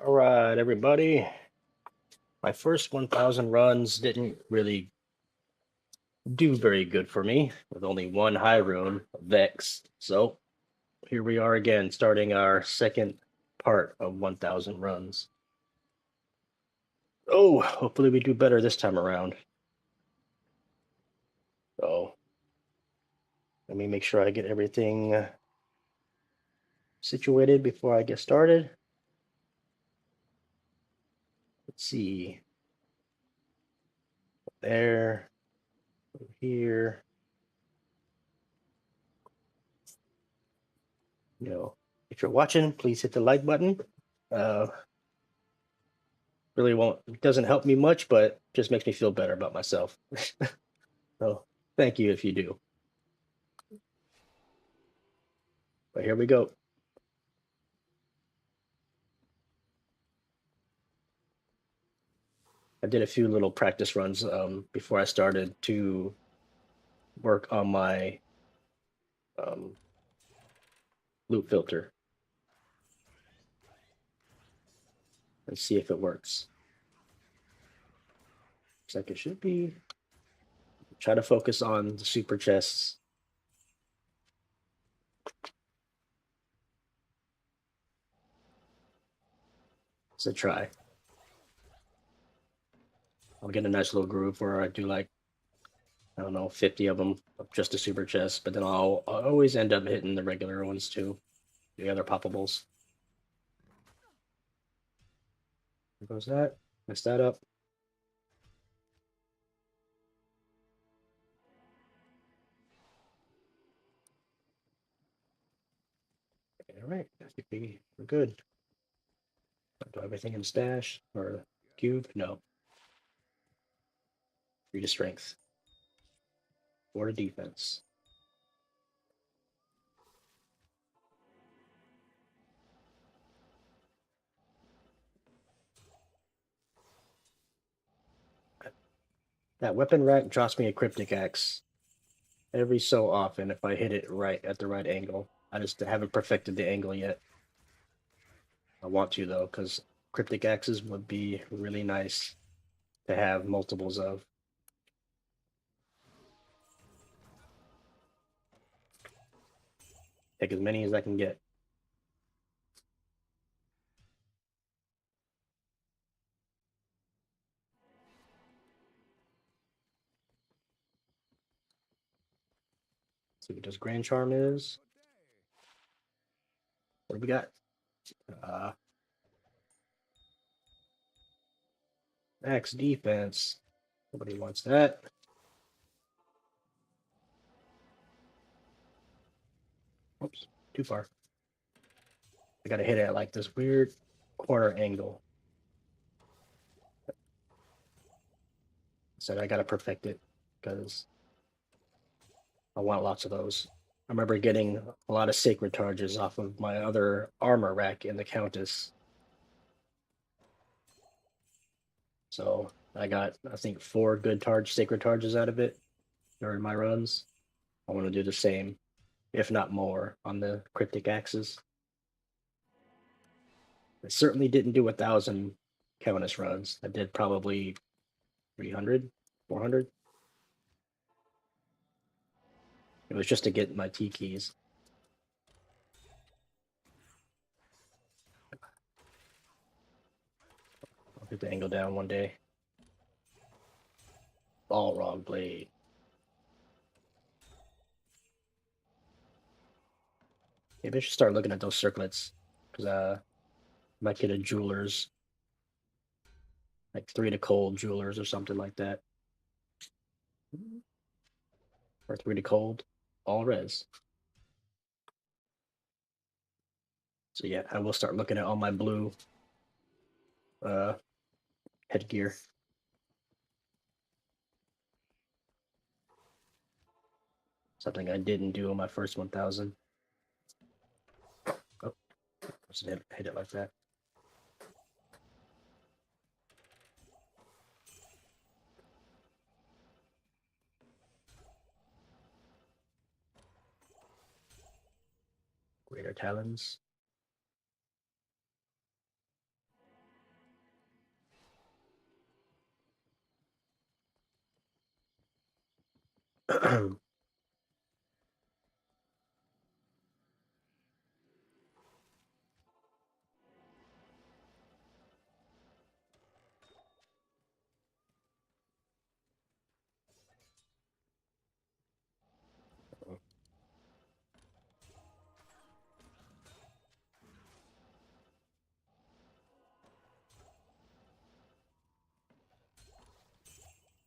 All right, everybody. My first 1,000 runs didn't really do very good for me with only one high rune, Vex. So here we are again, starting our second part of 1,000 runs. Oh, hopefully we do better this time around. So let me make sure I get everything situated before I get started. Let's see. There, over here. If you're watching, please hit the like button. Really doesn't help me much, but just makes me feel better about myself. So thank you if you do. But here we go. I did a few little practice runs before I started to work on my loop filter and see if it works. Looks like it should be. Try to focus on the super chests. It's a try. I'll get a nice little groove where I do like, I don't know, 50 of them of just a super chest, but then I'll always end up hitting the regular ones too, the other poppables. There goes that. Mess that up. All right, I think we're good. Do I have everything in stash or cube? No. 3 to strength. 4 to defense. That weapon rack drops me a cryptic axe every so often if I hit it right at the right angle. I just haven't perfected the angle yet. I want to though, because cryptic axes would be really nice to have multiples of. Take as many as I can get. See what this Grand Charm is. What do we got? Max defense. Nobody wants that. Oops, too far. I gotta hit it at like this weird corner angle. So I gotta perfect it because I want lots of those. I remember getting a lot of sacred charges off of my other armor rack in the Countess. So I got, I think, 4 good sacred charges out of it during my runs. I want to do the same, if not more, on the cryptic axes. I certainly didn't do 1,000 Countess runs. I did probably 300, 400. It was just to get my T keys. I'll get the angle down one day. All wrong blade. Maybe I should start looking at those circlets because I might get a jeweler's, like 3 to cold jewelers or something like that, or 3 to cold, all res. So yeah, I will start looking at all my blue headgear. Something I didn't do on my first 1,000. Oh, just hit it like that. Greater talons.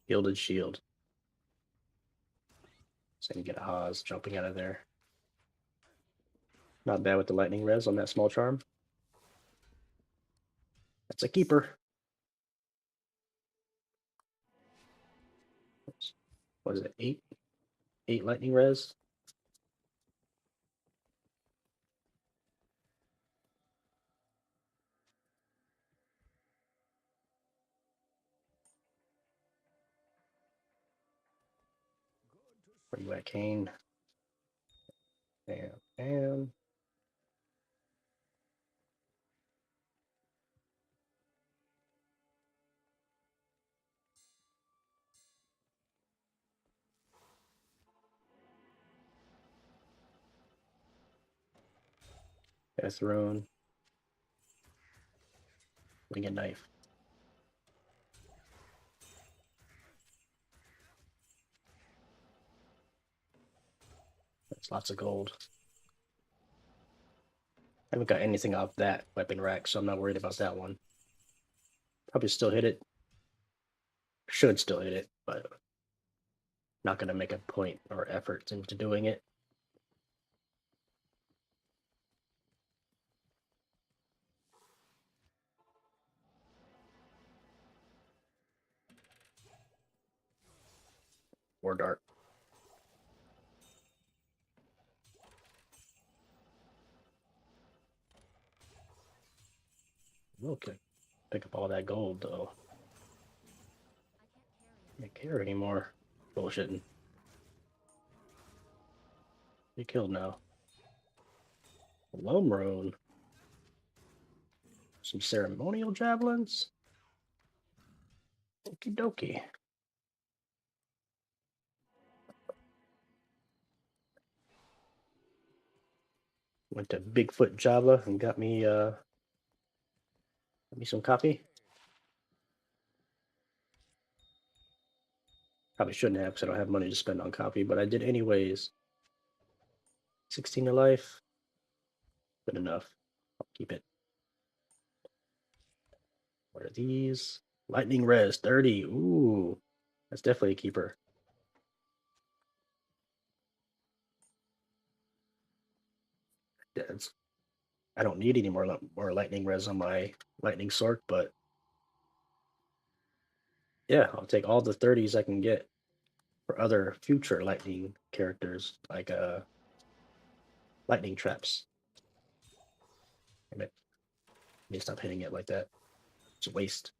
Gilded shield. So you get a Haas jumping out of there. Not bad with the lightning res on that small charm. That's a keeper. What is it? 8? 8 lightning res. Where you at, Kane? Bam, bam. Death rune. Winged knife. That's lots of gold. I haven't got anything off that weapon rack, so I'm not worried about that one. Probably still hit it. Should still hit it, but not going to make a point or effort into doing it. Or dart. Okay. Pick up all that gold, though. Can't care anymore. Bullshitting. You killed now. Loam rune. Some ceremonial javelins. Okie dokie. Went to Bigfoot Java and got me some coffee. Probably shouldn't have because I don't have money to spend on coffee, but I did anyways. 16 to life. Good enough. I'll keep it. What are these? Lightning res 30. Ooh. That's definitely a keeper. That's, I don't need any more lightning res on my lightning sword, but yeah, I'll take all the 30s I can get for other future lightning characters, like lightning traps. Damn it. I need to stop hitting it like that. It's a waste.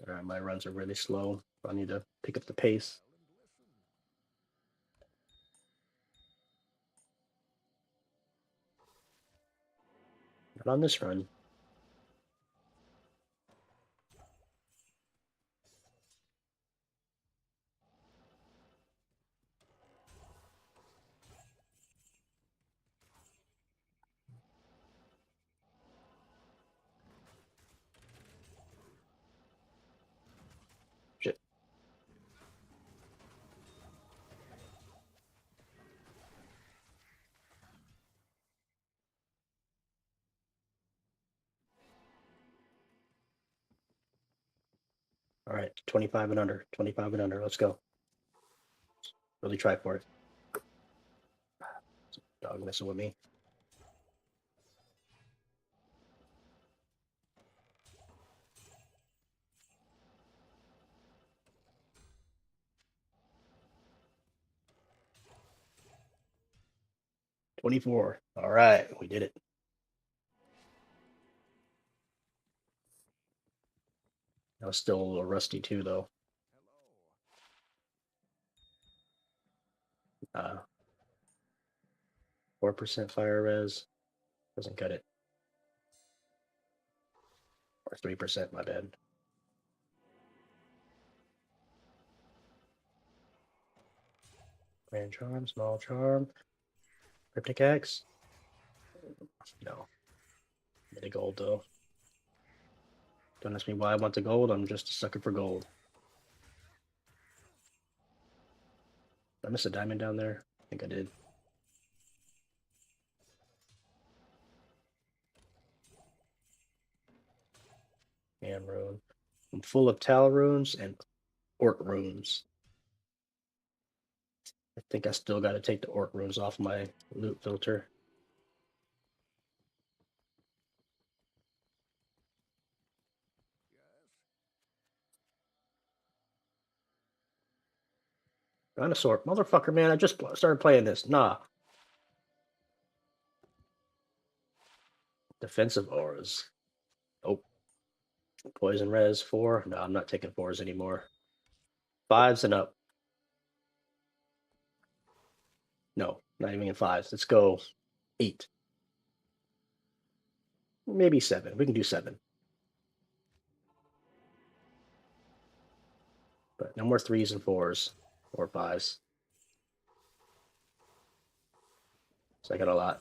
Alright, my runs are really slow. I need to pick up the pace. Not on this run. Shit. All right, 25 and under. 25 and under. Let's go. Really try for it. Dog messing with me. 24. All right, we did it. I was still a little rusty too, though. 4% fire res doesn't cut it. Or 3%, my bad. Grand charm, small charm, cryptic axe. No, get a gold though. Don't ask me why I want the gold. I'm just a sucker for gold. Did I miss a diamond down there? I think I did. And rune. I'm full of Tal runes and Orc runes. I think I still got to take the Orc runes off my loot filter. Dinosaur. Motherfucker, man, I just started playing this. Nah. Defensive auras. Oh. Poison res 4. No, I'm not taking 4s anymore. 5s and up. No, not even in 5s. Let's go 8. Maybe 7. We can do 7. But no more 3s and 4s. Or 5s. So I got a lot.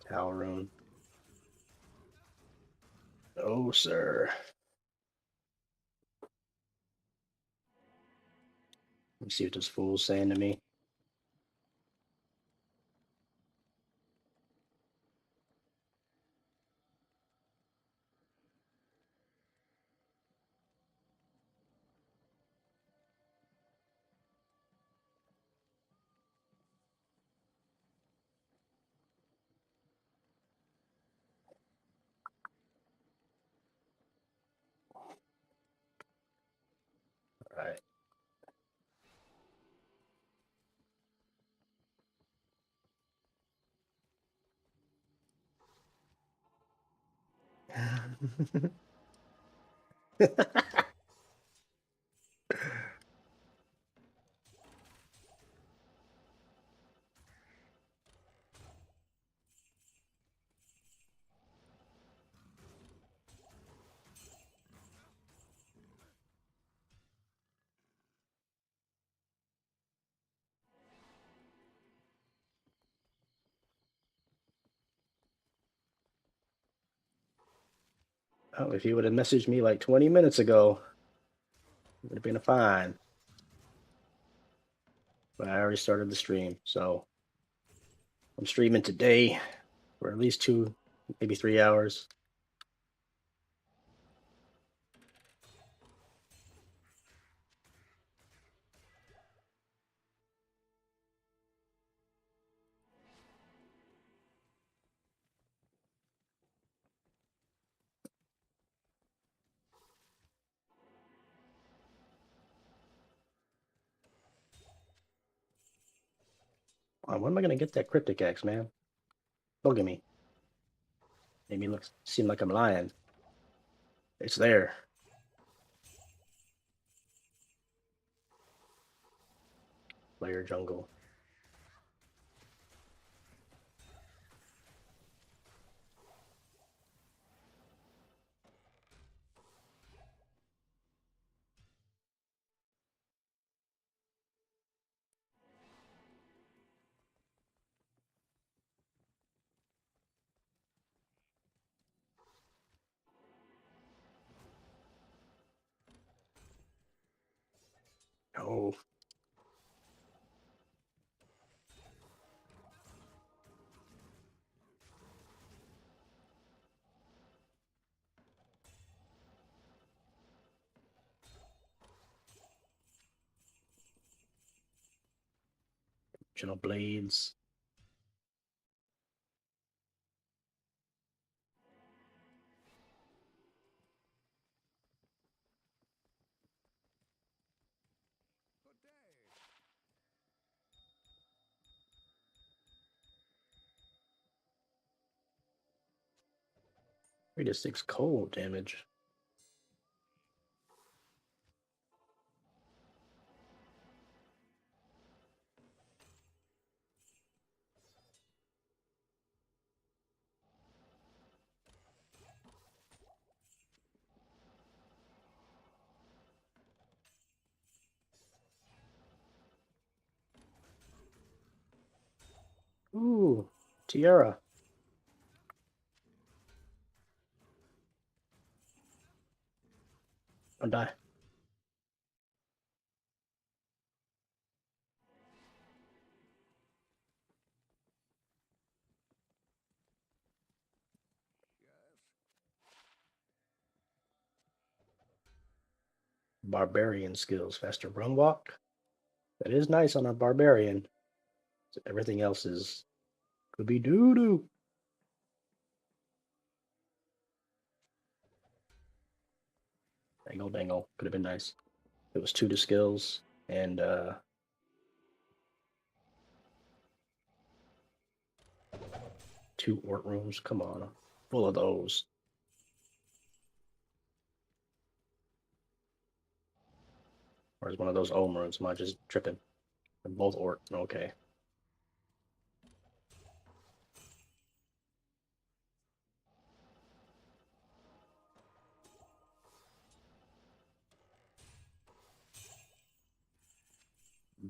Tal rune. Oh, sir. Let me see what this fool's saying to me. All right. Oh, if you would have messaged me like 20 minutes ago, it would have been fine. But I already started the stream, so I'm streaming today for at least 2, maybe 3 hours. When am I gonna get that cryptic axe, man? Bugging me. Made me seem like I'm lying. It's there. Layer jungle. Oh. Dimensional blades. Three to six cold damage. Ooh, Tiara. Don't die. Barbarian skills. Faster run walk. That is nice on a barbarian. Everything else is could be doo-doo. Dangle. Could have been nice. It was 2 to skills and 2 ort rooms. Come on. Full of those. Or is one of those Ohm runes? Am I just tripping? They're both ort. Okay.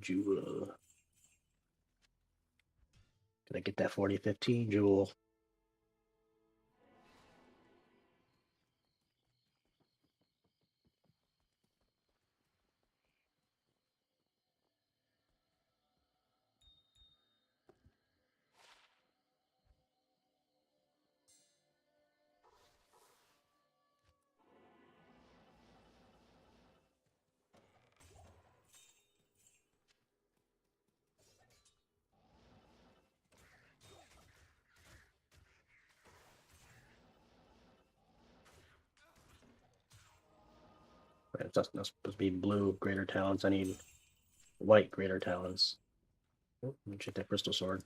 Jewel. Can I get that 40-15 Jewel? It's not supposed to be blue greater talents. I need white greater talents. Oh, let me check that crystal sword.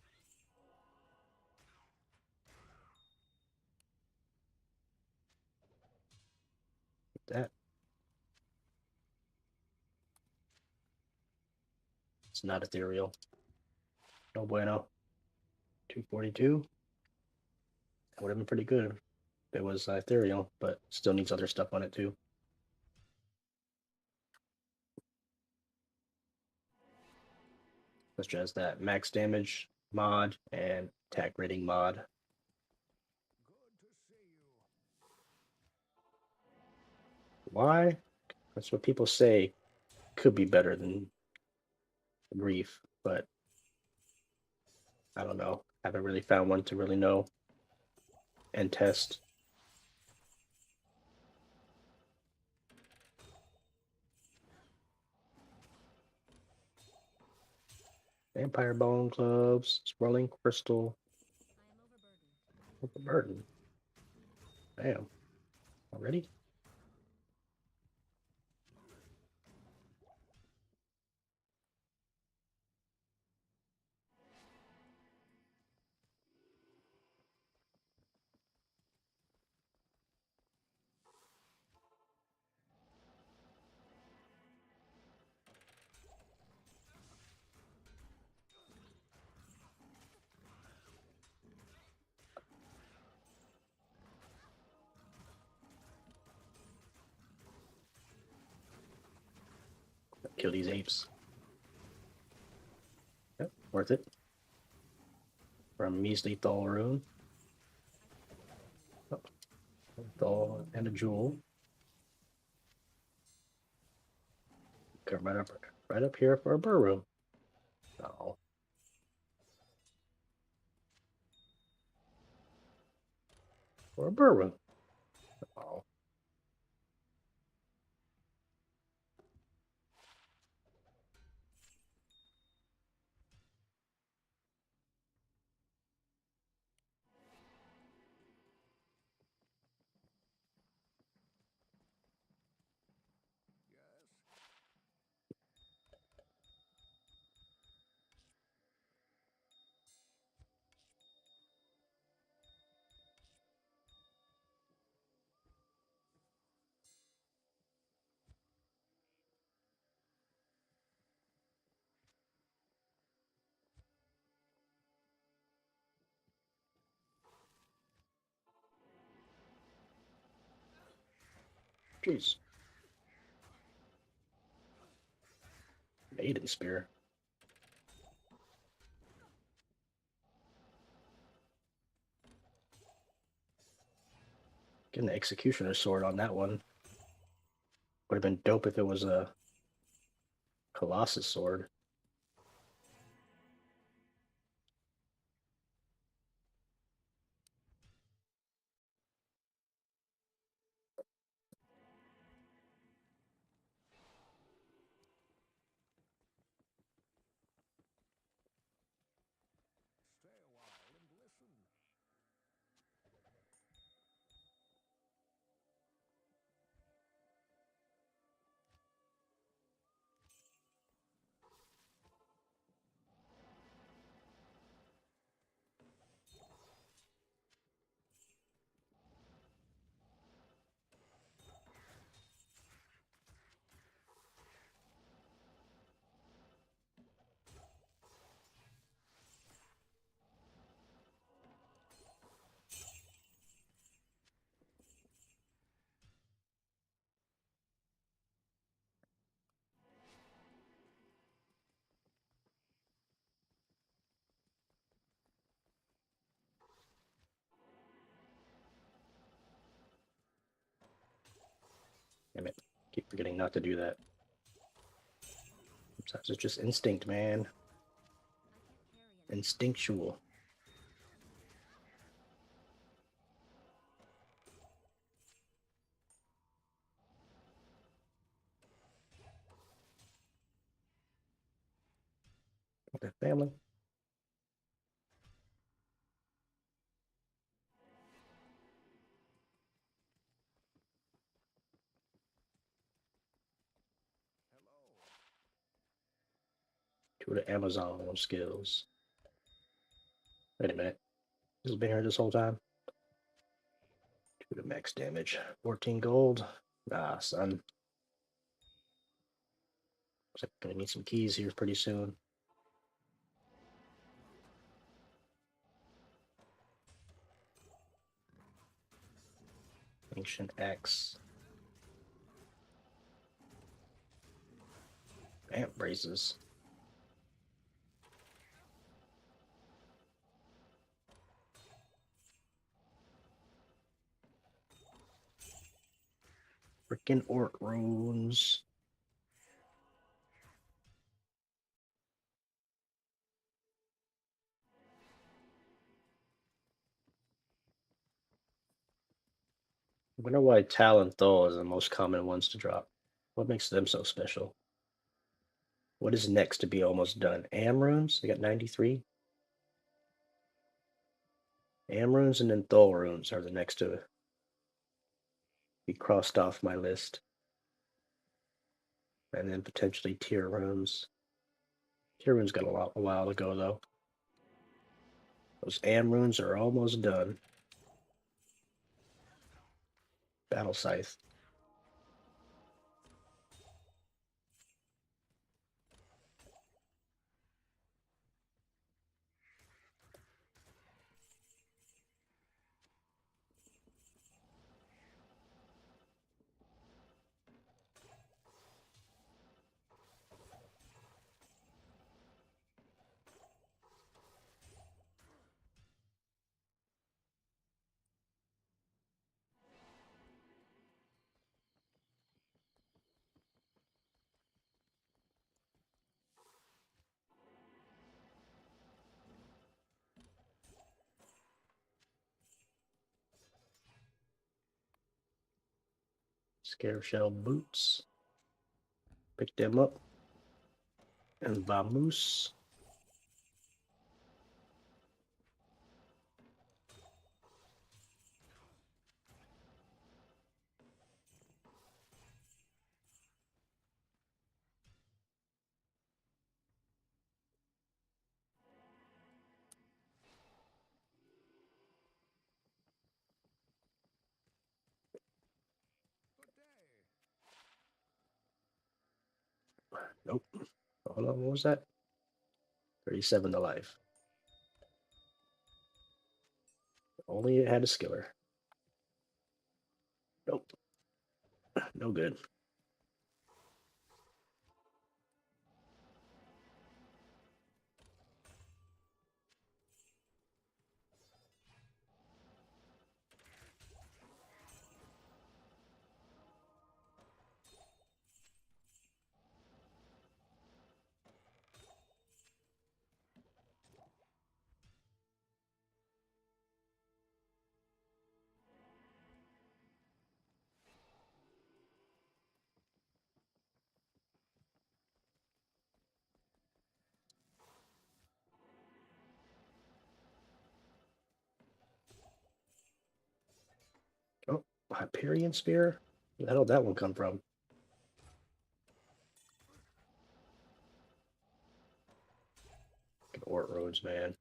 That. It's not ethereal. No bueno. 242. That would have been pretty good if it was ethereal, but still needs other stuff on it too. Such as that max damage mod and attack rating mod. Why? That's what people say could be better than Grief, but I don't know. Haven't really found one to really know and test. Vampire Bone Clubs, Swirling Crystal. Overburden. Damn. Already? Kill these apes. Yep, worth it. From measly Thal rune. Oh, Thal and a jewel. Come right up here for a burr room. Oh. For a burr room. Oh. Jeez. Maiden Spear. Get an Executioner Sword on that one. Would have been dope if it was a Colossus Sword. Damn it. Keep forgetting not to do that. Sometimes it's just instinct, man. Instinctual. Okay, family. Two of the Amazon skills. Wait a minute. This has been here this whole time. Two to max damage. 14 gold. Ah, son. Looks like I'm gonna need some keys here pretty soon. Ancient Axe. Vamp braces. Frickin' orc runes. I wonder why Talon Thol is the most common ones to drop. What makes them so special? What is next to be almost done? Am runes? They got 93. Am runes and then Thol runes are the next to be crossed off my list. And then potentially tier runes. Tier runes got a while to go though. Those Am runes are almost done. Battle Scythe. Scare Shell boots. Pick them up. And Vamoose. Nope. Hold on, what was that? 37 to life. Only it had a skiller. Nope. No good. Oh, Hyperion Spear? Where the hell did that one come from? Ort runes, man.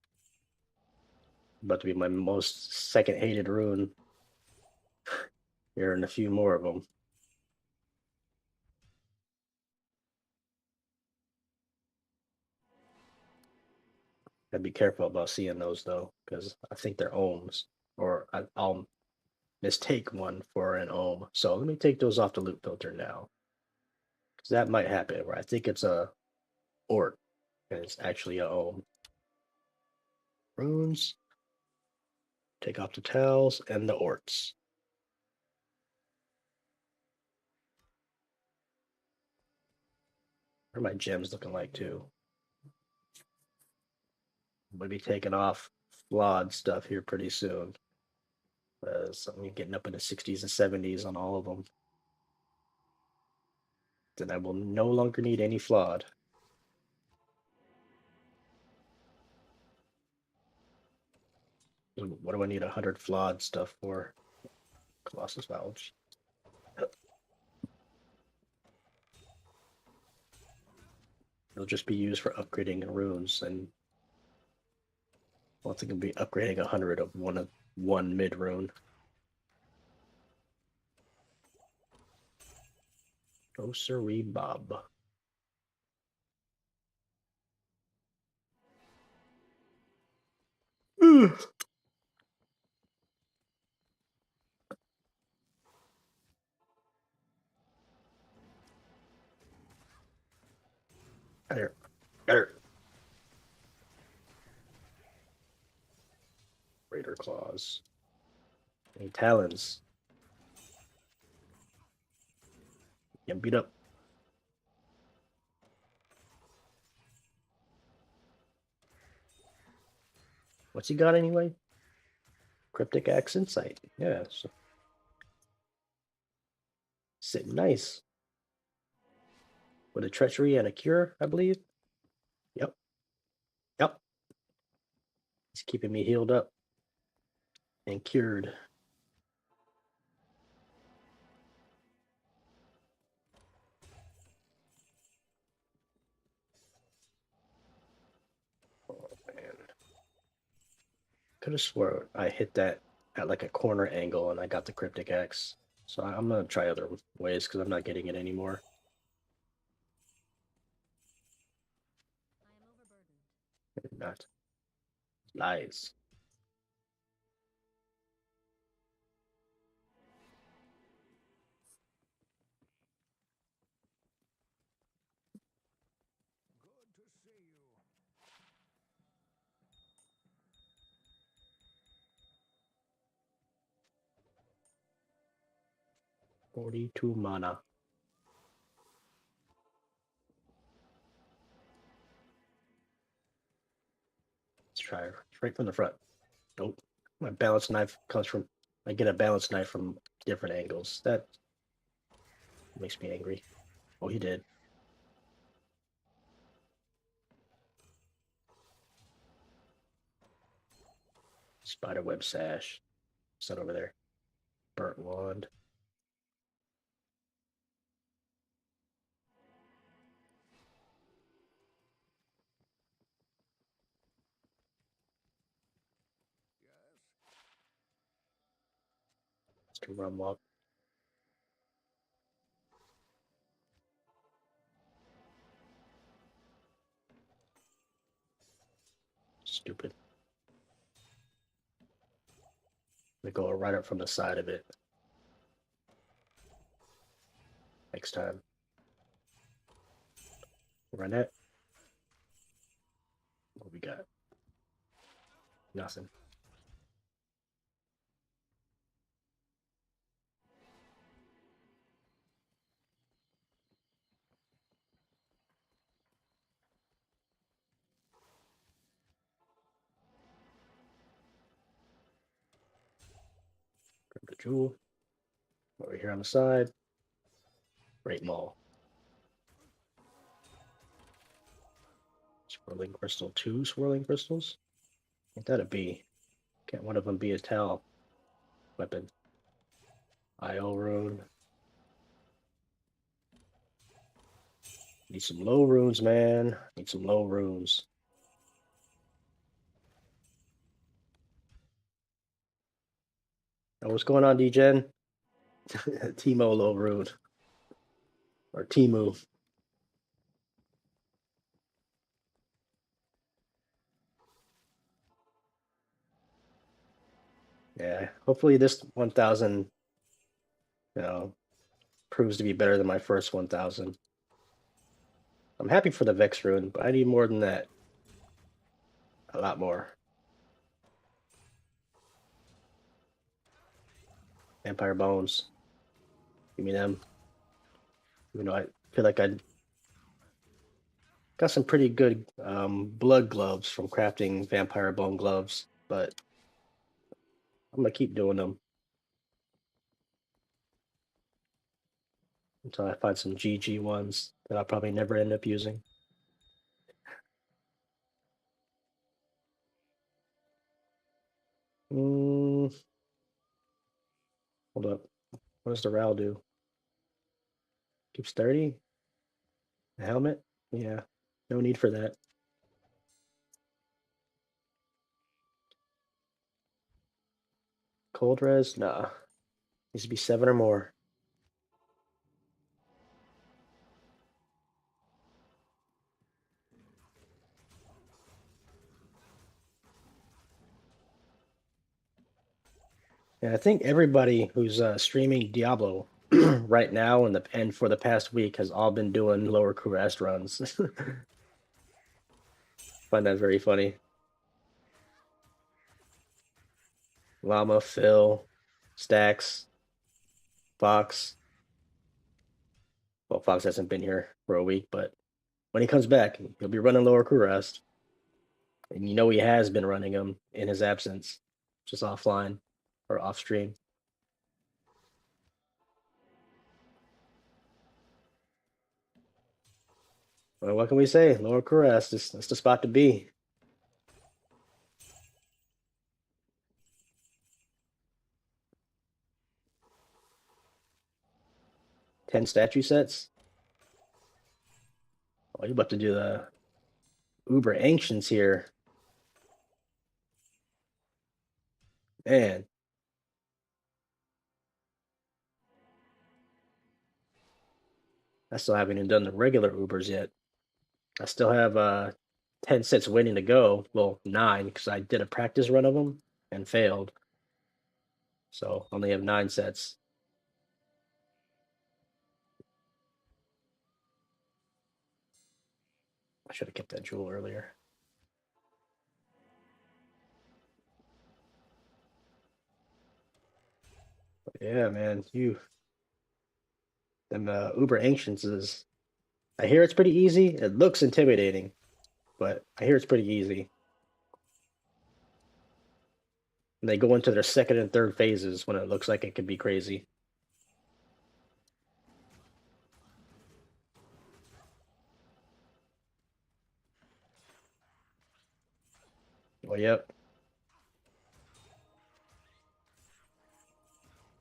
About to be my most second hated rune. Here and a few more of them. Gotta be careful about seeing those though, because I think they're ohms, or I'll mistake one for an ohm. So let me take those off the loop filter now, because that might happen where I think it's a ort and it's actually a ohm. Runes. Take off the towels and the orts. What are my gems looking like too? I'm gonna be taking off flawed stuff here pretty soon. So I'm getting up in the 60s and 70s on all of them. Then I will no longer need any flawed. What do I need 100 flawed stuff for? Colossus Valve. It'll just be used for upgrading runes, and I don't think it'll be upgrading 100 of one mid rune. Oh, sirree, Bob. Got her. Raider claws. Any talons? Get beat up. What's he got anyway? Cryptic Axe Insight. Yeah. So sitting nice. With a treachery and a cure, I believe. Yep. Yep. He's keeping me healed up and cured. Oh man. Could have swore I hit that at like a corner angle and I got the Cryptic Axe. So I'm gonna try other ways because I'm not getting it anymore. Not lies. Good to see you. 42 mana. Let's try right from the front. Nope. My balance knife comes from. I get a balance knife from different angles. That makes me angry. Oh, he did. Spiderweb sash. Set over there. Burnt wand. Let's do rum walk. Stupid. They go right up from the side of it. next time. Run that. What we got? Nothing. Grab the jewel. Over here on the side. Great Maul. Swirling crystal. 2 swirling crystals? What that'd be? Can't one of them be a Tal weapon? IO rune. Need some low runes, man. Need some low runes. Oh, what's going on, DGen? Timo low rune. Or Timu. Yeah, hopefully this 1000, proves to be better than my first 1000. I'm happy for the Vex rune, but I need more than that. A lot more. Vampire bones. Give me them. Even though I feel like I got some pretty good blood gloves from crafting vampire bone gloves, but I'm gonna keep doing them until I find some GG ones that I'll probably never end up using. Hold up. What does the RAL do? Keeps 30? The helmet? Yeah. No need for that. Cold res? Nah. Needs to be 7 or more. Yeah, I think everybody who's streaming Diablo right now and for the past week has all been doing Lower Kurast runs. Find that very funny. Llama, Phil, Stacks, Fox. Well, Fox hasn't been here for a week, but when he comes back, he'll be running Lower Kurast. And you know he has been running them in his absence, just offline or off stream. Well, what can we say? Lower Kurast is that's the spot to be. 10 statue sets. Oh, you're about to do the Uber Ancients here. Man. I still haven't even done the regular Ubers yet. I still have 10 sets waiting to go. Well, 9 because I did a practice run of them and failed. So only have 9 sets. I should have kept that jewel earlier. But yeah, man, them Uber Ancients is. I hear it's pretty easy. It looks intimidating, but I hear it's pretty easy. And they go into their second and third phases when it looks like it could be crazy. Well, yep.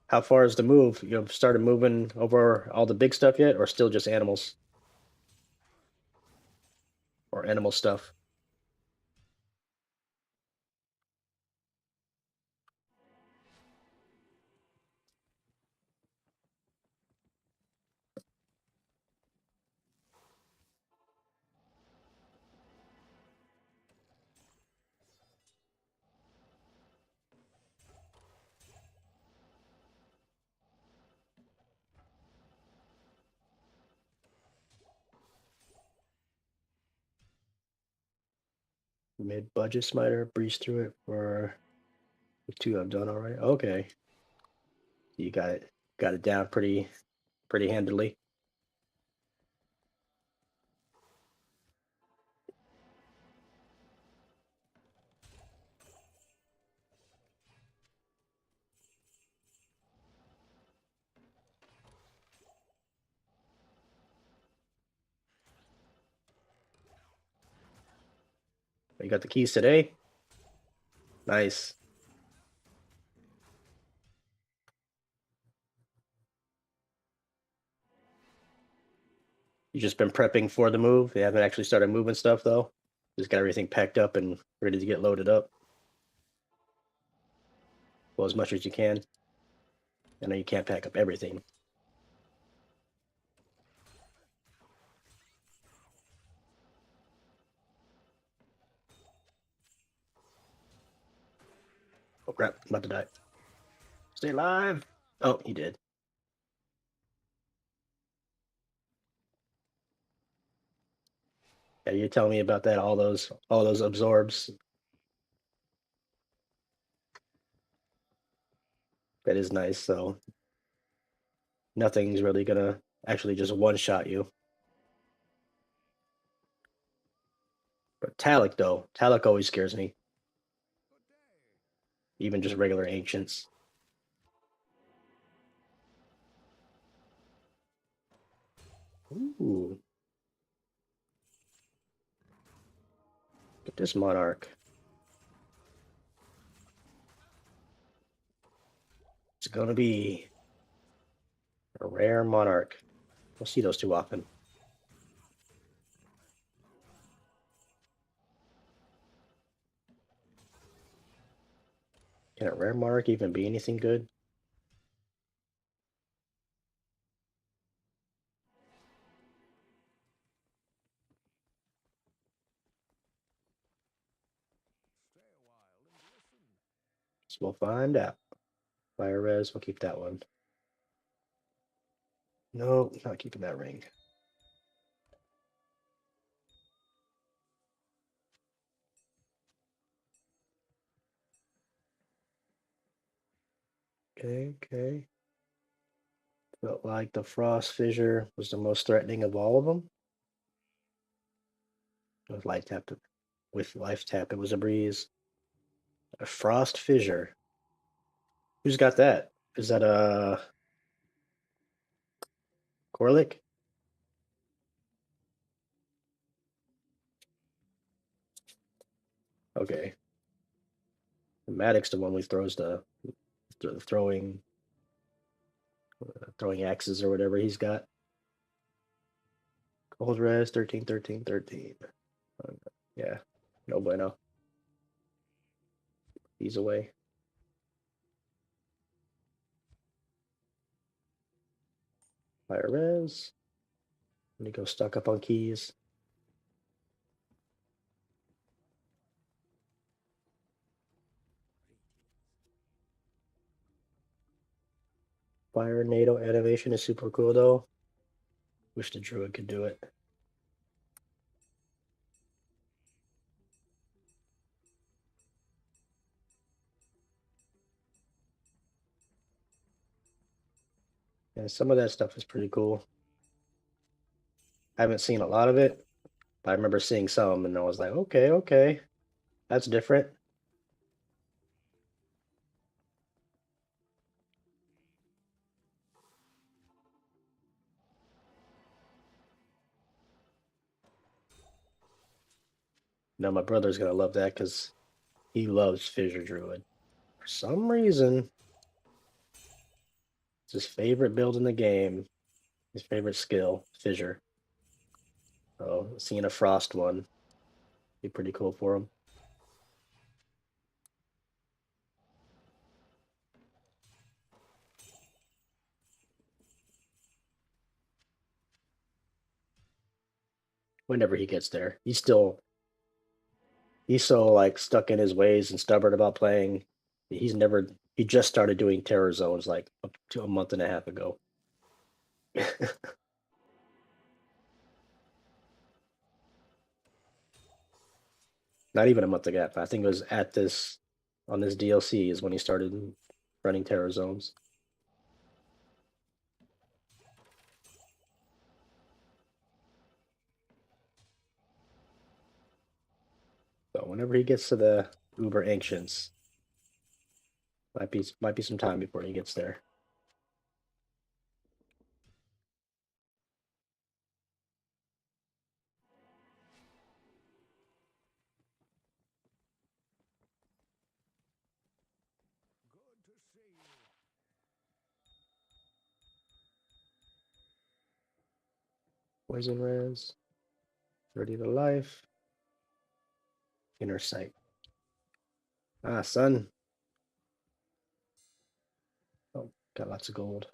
How far is the move? You've started moving over all the big stuff yet, or still just animals? Or animal stuff? Mid-budget smiter, breeze through it for the 2 I've done already. Okay. You got it down pretty handily. You got the keys today? Nice. You just been prepping for the move? You haven't actually started moving stuff though? Just got everything packed up and ready to get loaded up? Well, as much as you can. I know you can't pack up everything. Oh crap, I'm about to die. Stay alive! Oh, he did. Yeah, you're telling me about that, all those absorbs. That is nice, so nothing's really gonna actually just one-shot you. But Talic though, Talic always scares me. Even just regular ancients. Ooh. Get this monarch. It's gonna be a rare monarch. We'll see those too often. Can a rare monarch even be anything good? Stay a while and listen. So we'll find out. Fire res, we'll keep that one. No, not keeping that ring. Okay. Felt like the frost fissure was the most threatening of all of them. With life tap, it was a breeze. A frost fissure. Who's got that? Is that a Corlick? Okay. Maddox the one who throws the throwing axes or whatever he's got. Cold res 13, 13, 13. Yeah, no bueno. He's away. Fire res. Let me go stock up on keys. Fire NATO animation is super cool though. Wish the druid could do it. Yeah, some of that stuff is pretty cool. I haven't seen a lot of it, but I remember seeing some and I was like, okay, that's different. Now my brother's gonna love that because he loves Fissure Druid. For some reason, it's his favorite build in the game. His favorite skill, Fissure. So seeing a Frost one be pretty cool for him. Whenever he gets there, he's so like stuck in his ways and stubborn about playing. He just started doing terror zones like up to a month and a half ago. Not even a month ago. I think it was at this on this DLC is when he started running Terror Zones. So whenever he gets to the Uber Ancients, might be some time before he gets there. Good to see you. Poison res, 30 to life, inner sight. Ah, sun. Oh, got lots of gold.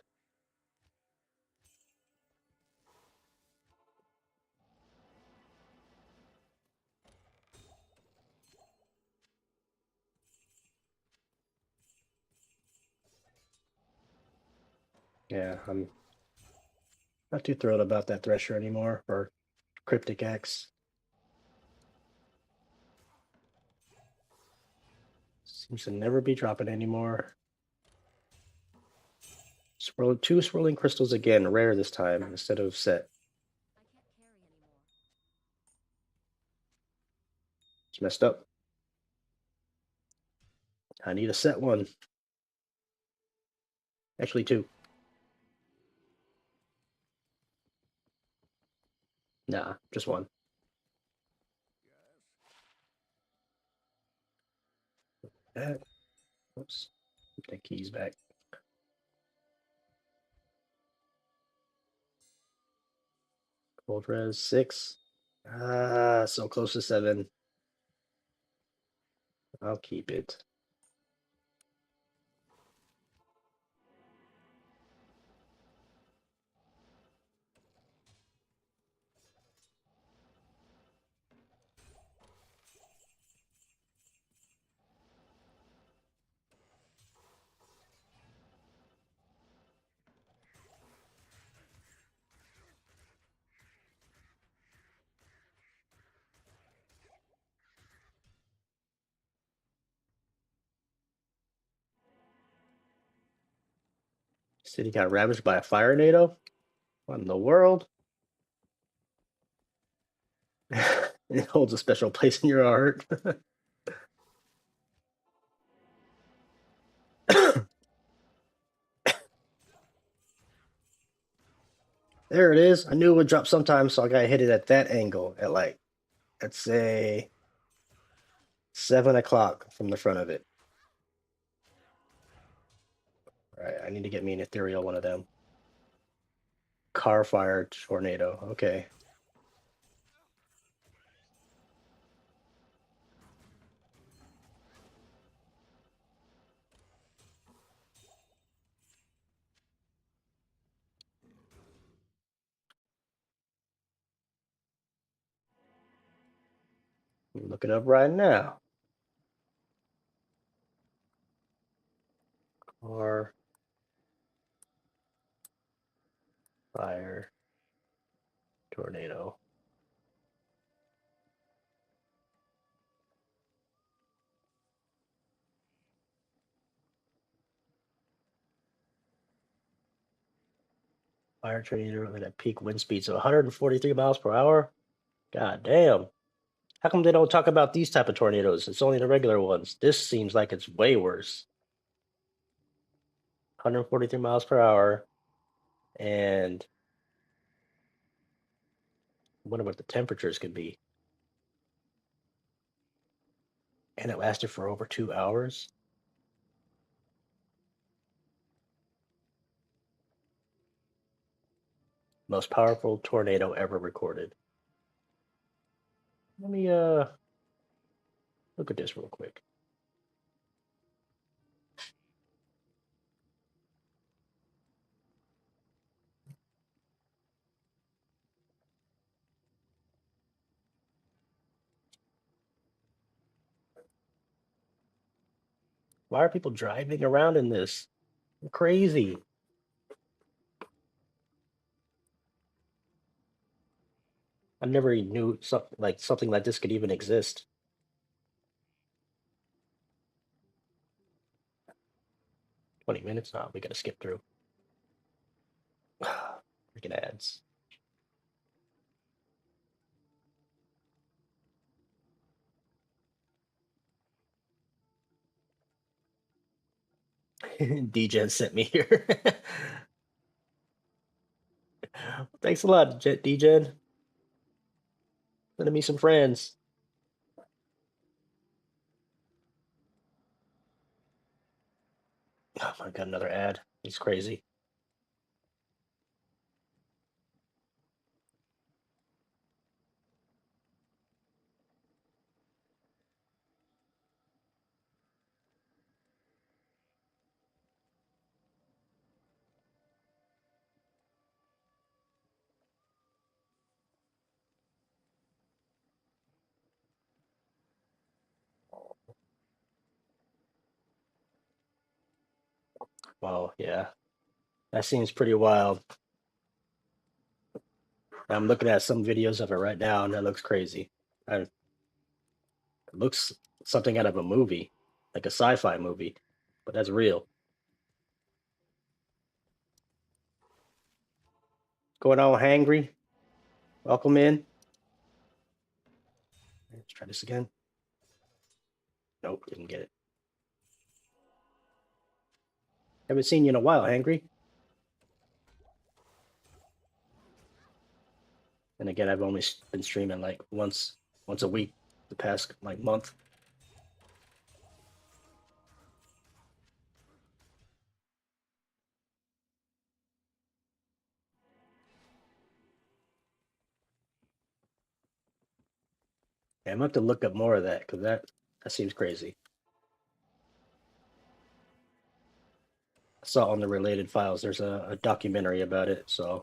Yeah, I'm not too thrilled about that Thresher anymore, or Cryptic X. Seems to never be dropping anymore. Two swirling crystals again, rare this time instead of set. It's messed up. I need a set one. Actually, two. Nah, just one. That. Oops. Put the keys back. Gold res 6. Ah, so close to 7. I'll keep it. City got ravaged by a fire tornado? What in the world? It holds a special place in your heart. There it is. I knew it would drop sometime, so I gotta hit it at that angle at like, let's say 7 o'clock from the front of it. All right, I need to get me an ethereal one of them. Car fire tornado. Okay. I'm looking up right now. Car fire tornado. Fire tornado at a peak wind speeds of 143 miles per hour. God damn. How come they don't talk about these type of tornadoes? It's only the regular ones. This seems like it's way worse. 143 miles per hour. And I wonder what the temperatures could be. And it lasted for over 2 hours. Most powerful tornado ever recorded. Let me look at this real quick. Why are people driving around in this? Crazy. I never knew something like this could even exist. 20 minutes? No, we gotta skip through. Freaking ads. DJen sent me here. Thanks a lot, DJen. Sending me some friends. Oh my god, another ad. He's crazy. Well, yeah. That seems pretty wild. I'm looking at some videos of it right now, and that looks crazy. It looks something out of a movie, like a sci-fi movie, but that's real. Going on, hangry? Welcome in. Let's try this again. Nope, didn't get it. Haven't seen you in a while, hangry. And again, I've only been streaming like once a week the past like month. Yeah, I'm gonna have to look up more of that because that seems crazy. I saw on the related files there's a documentary about it, so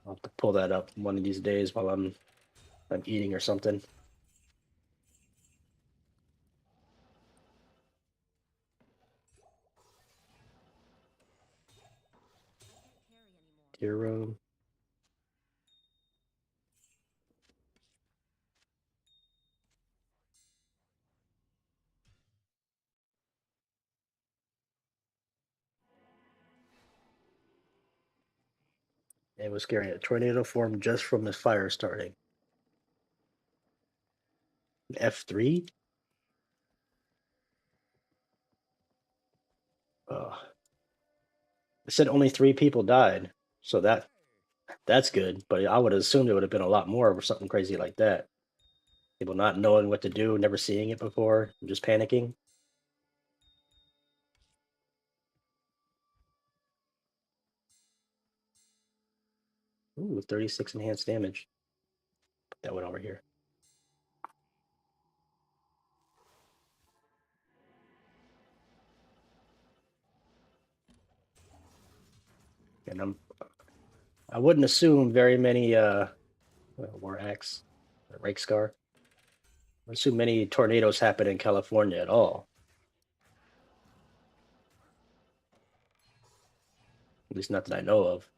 I'll have to pull that up one of these days while I'm eating or something. Tier room. It was scary. A tornado formed just from the fire starting. F3? Oh. It said only 3 people died, so that's good. But I would have assumed it would have been a lot more or something crazy like that. People not knowing what to do, never seeing it before, just panicking. Ooh, 36 enhanced damage. Put that one over here. And I wouldn't assume very many war axe, rake scar. I assume many tornadoes happen in California at all. At least not that I know of.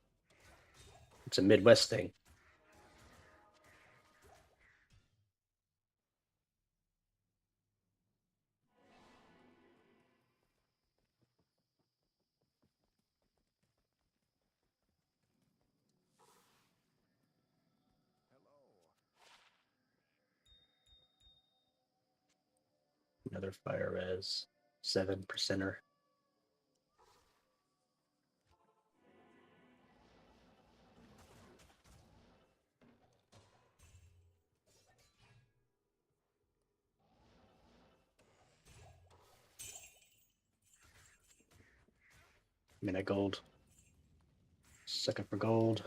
It's a Midwest thing. Another fire res, 7%er. Minute gold. Second for gold.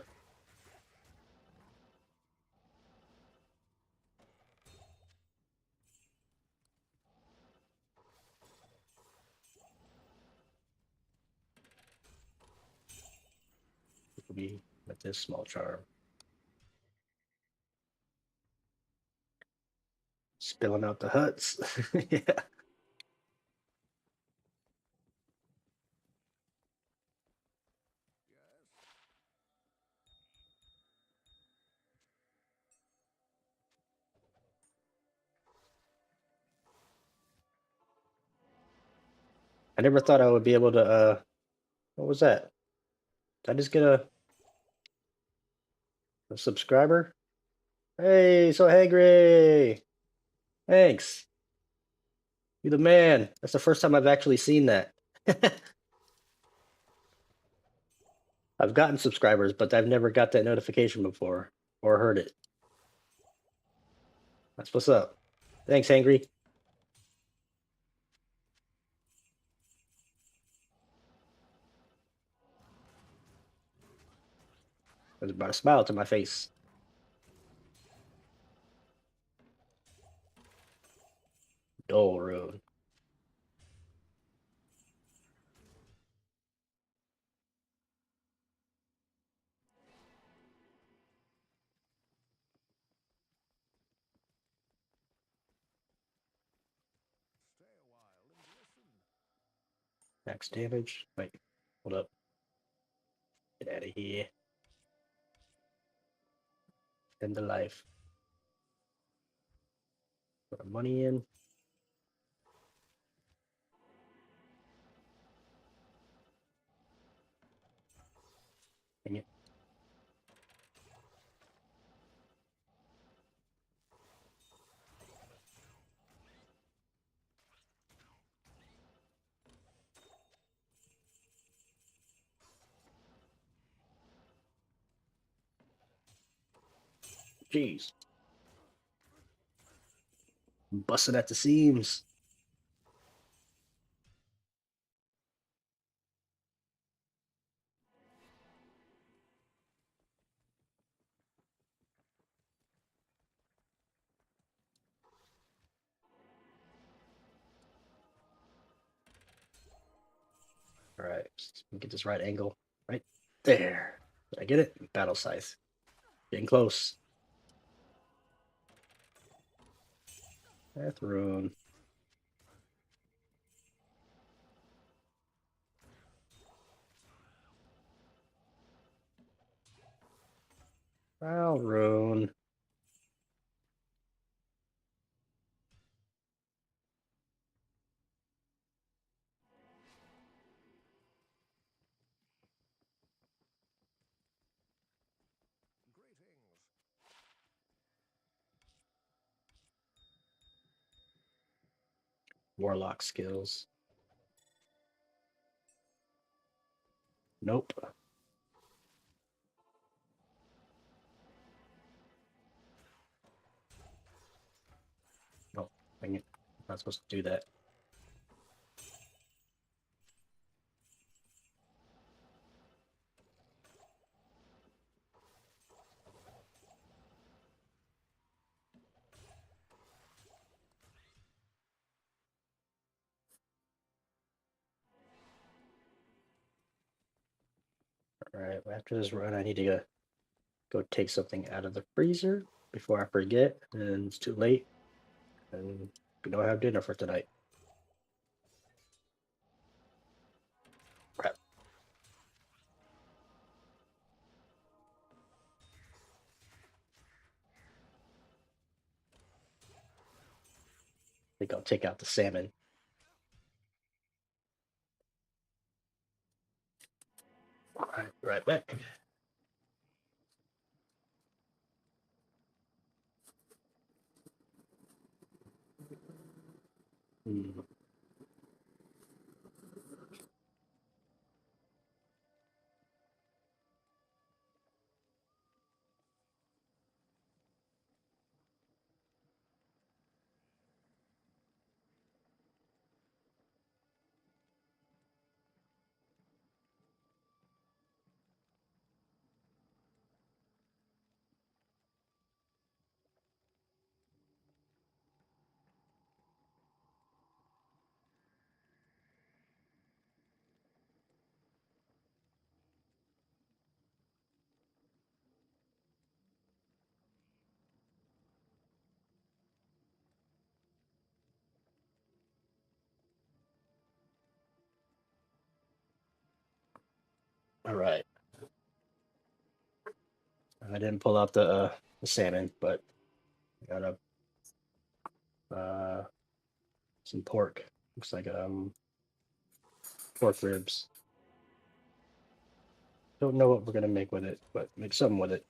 Will be with this small charm. Spilling out the huts. Yeah. I never thought I would be able to, what was that? Did I just get a subscriber? Hey, so hangry! Thanks. You're the man. That's the first time I've actually seen that. I've gotten subscribers, but I've never got that notification before or heard it. That's what's up. Thanks, Angry. There's about a smile to my face. Dull rune. Stay a while and listen. Max damage. Wait, hold up. Get out of here. End the life. Put our money in. Dang it. Jeez. I'm busting at the seams. All right, let me get this right angle. Right there. Did I get it? Battle scythe. Getting close. Death rune. Battle rune. Greetings. Warlock skills. Nope. Nope. Dang it. Not supposed to do that. All right, after this run, I need to go take something out of the freezer before I forget, and it's too late, and we don't have dinner for tonight. Crap. I think I'll take out the salmon. All right back. Hmm. All right. I didn't pull out the salmon, but I got a some pork. Looks like pork ribs. Don't know what we're gonna make with it, but make something with it.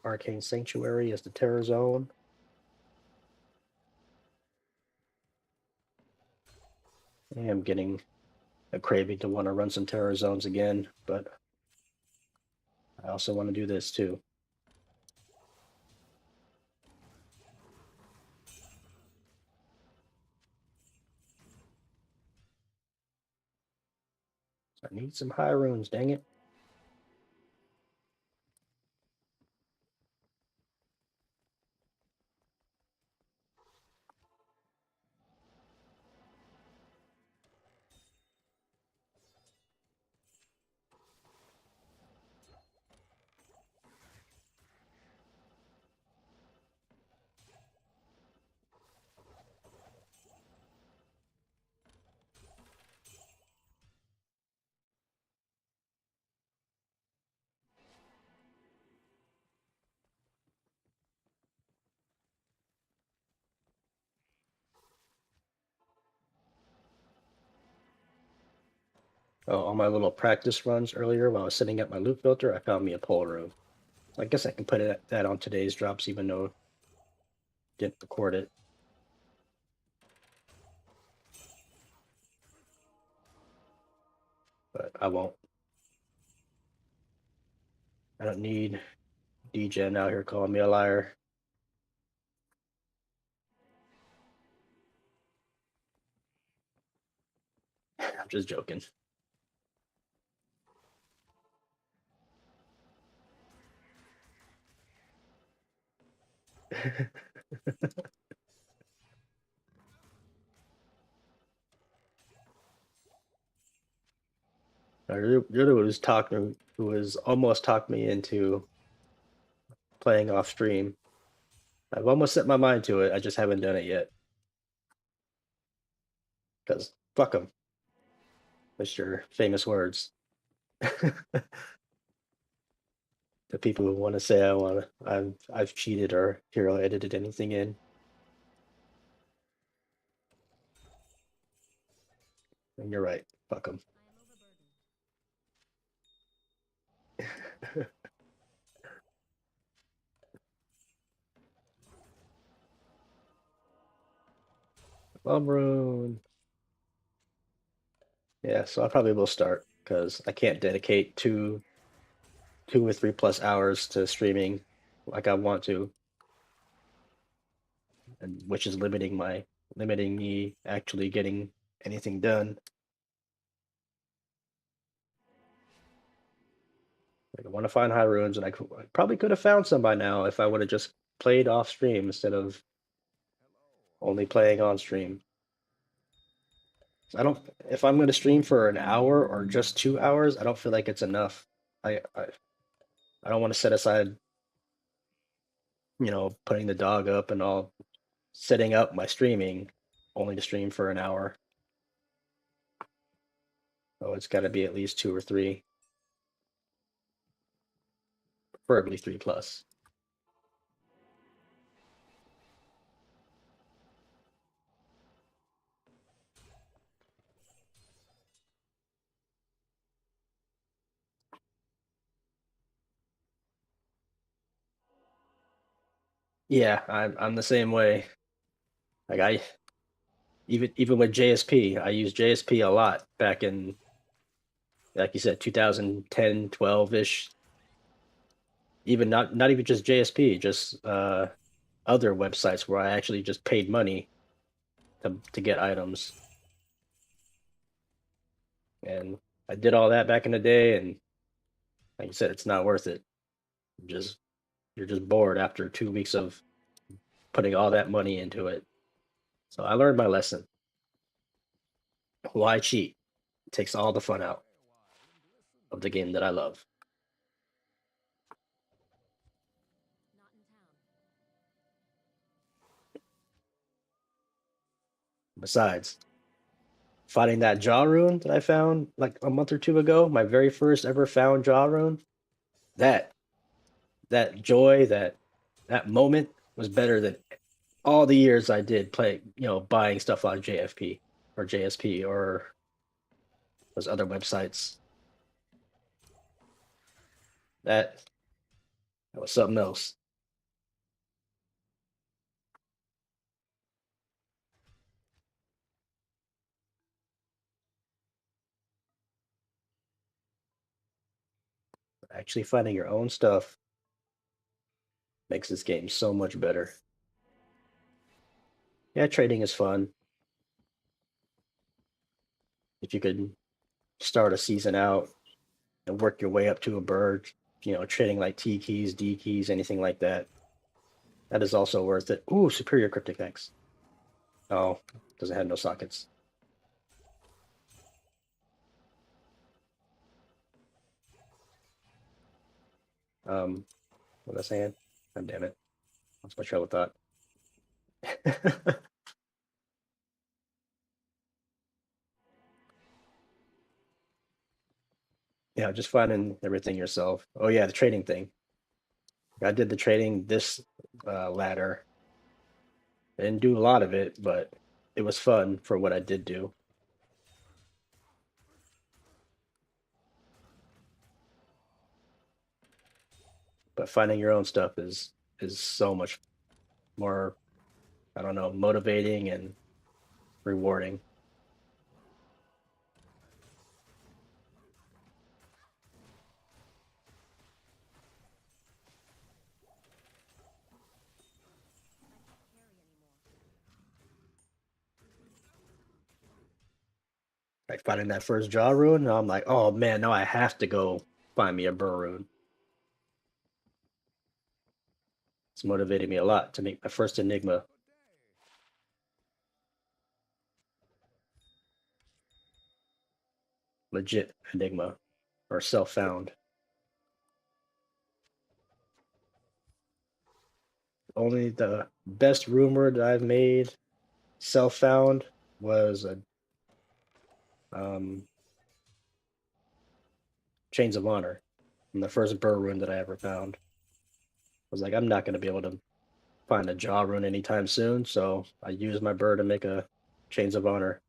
Arcane Sanctuary is the Terror Zone. I am getting a craving to want to run some Terror Zones again, but I also want to do this too. So I need some high runes, dang it. Oh, on my little practice runs earlier while I was setting up my loot filter, I found me a pole rune. I guess I can put that on today's drops even though I didn't record it. But I won't. I don't need DGen out here calling me a liar. I'm just joking. You're the one who was almost talked me into playing off stream. I've almost set my mind to it. I just haven't done it yet. Because fuck them. That's your famous words. The people who want to say I've cheated or hero edited anything in. And you're right. Fuck them. Rune. Yeah, so I probably will start because I can't dedicate two or 3+ hours to streaming like I want to, and which is limiting me actually getting anything done. Like, I want to find high runes, and I probably could have found some by now if I would have just played off stream instead of only playing on stream. I don't. If I'm going to stream for an hour or just 2 hours, I don't feel like it's enough. I don't want to set aside, putting the dog up and all, setting up my streaming only to stream for an hour. So it's got to be at least 2 or 3, preferably 3+. Yeah, I'm the same way. Like even with JSP, I used JSP a lot back in, like you said, 2010, 12-ish. Even not even just JSP, just other websites where I actually just paid money to get items. And I did all that back in the day, and like you said, it's not worth it. You're just bored after 2 weeks of putting all that money into it. So I learned my lesson. Why cheat? It takes all the fun out of the game that I love. Besides, finding that jaw rune that I found like a month or two ago, my very first ever found jaw rune, that that joy, that moment was better than all the years I did play, buying stuff on JFP or JSP or those other websites. That was something else. Actually finding your own stuff makes this game so much better. Yeah, trading is fun. If you could start a season out and work your way up to a bird, trading like T keys, D keys, anything like that. That is also worth it. Ooh, superior cryptic X. Oh, because it had no sockets. What was I saying? God damn it. That's my trail of thought. Yeah, just finding everything yourself. Oh yeah, the trading thing. I did the trading this ladder. I didn't do a lot of it, but it was fun for what I did do. But finding your own stuff is so much more, I don't know, motivating and rewarding. Like finding that first jaw rune, I'm like, oh man, now I have to go find me a burr rune. It's motivated me a lot to make my first enigma legit enigma or self-found. Only the best rumor that I've made self-found was a um, Chains of Honor, and the first burr rune that I ever found. I was like, I'm not going to be able to find a jaw rune anytime soon, so I used my burr to make a Chains of Honor,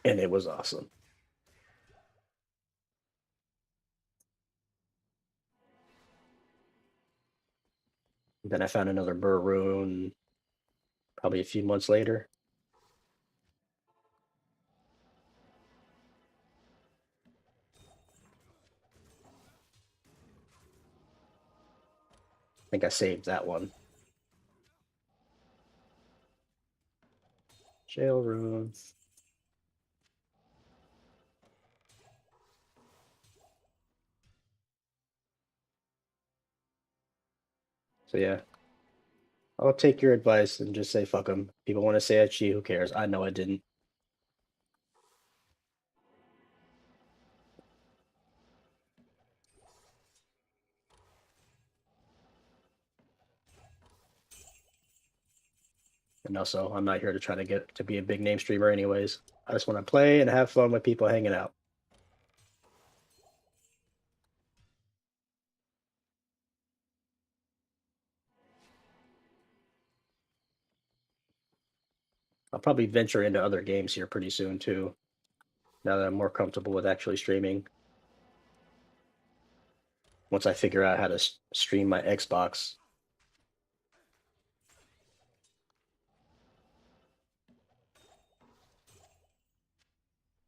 and it was awesome. Then I found another burr rune probably a few months later. I think I saved that one. Jail rune. So yeah, I'll take your advice and just say fuck them. People want to say I cheat, who cares? I know I didn't. And also, I'm not here to try to get to be a big name streamer anyways. I just want to play and have fun with people hanging out. I'll probably venture into other games here pretty soon too, now that I'm more comfortable with actually streaming. Once I figure out how to stream my Xbox.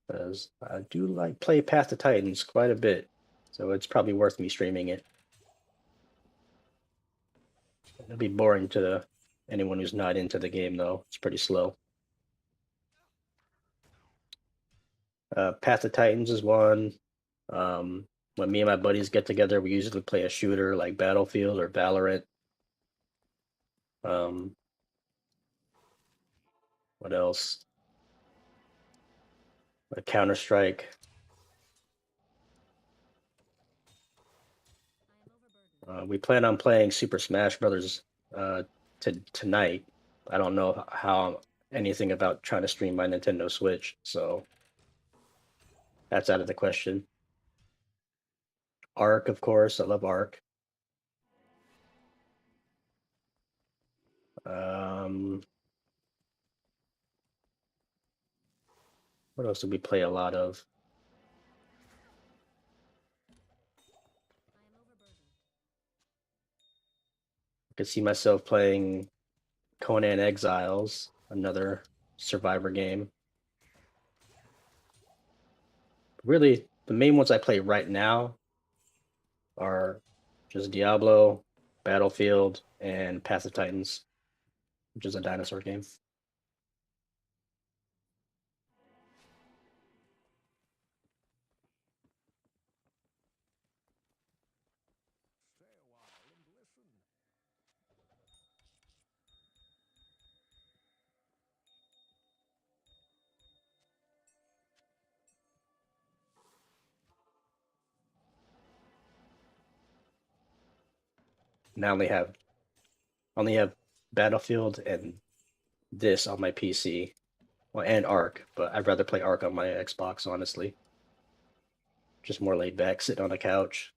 Because I do like play Path to Titans quite a bit, so it's probably worth me streaming it. It'll be boring to anyone who's not into the game though. It's pretty slow. Path to Titans is one. When me and my buddies get together, we usually play a shooter like Battlefield or Valorant. Um, what else? Counter Strike. We plan on playing Super Smash Brothers tonight. I don't know how anything about trying to stream my Nintendo Switch, so that's out of the question. Ark, of course, I love Ark. What else do we play a lot of? I could see myself playing Conan Exiles, another survivor game. Really, the main ones I play right now are just Diablo, Battlefield, and Path of Titans, which is a dinosaur game. Stay a while and listen. And I only have Battlefield and this on my PC. Well, and Ark, but I'd rather play Ark on my Xbox, honestly. Just more laid back, sitting on a couch.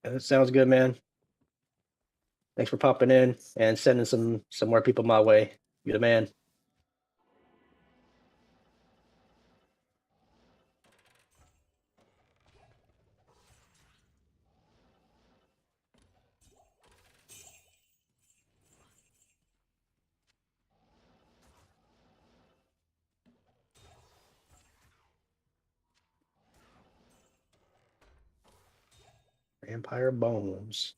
And it sounds good, man. Thanks for popping in and sending some more people my way. You the man. Vampire Bones.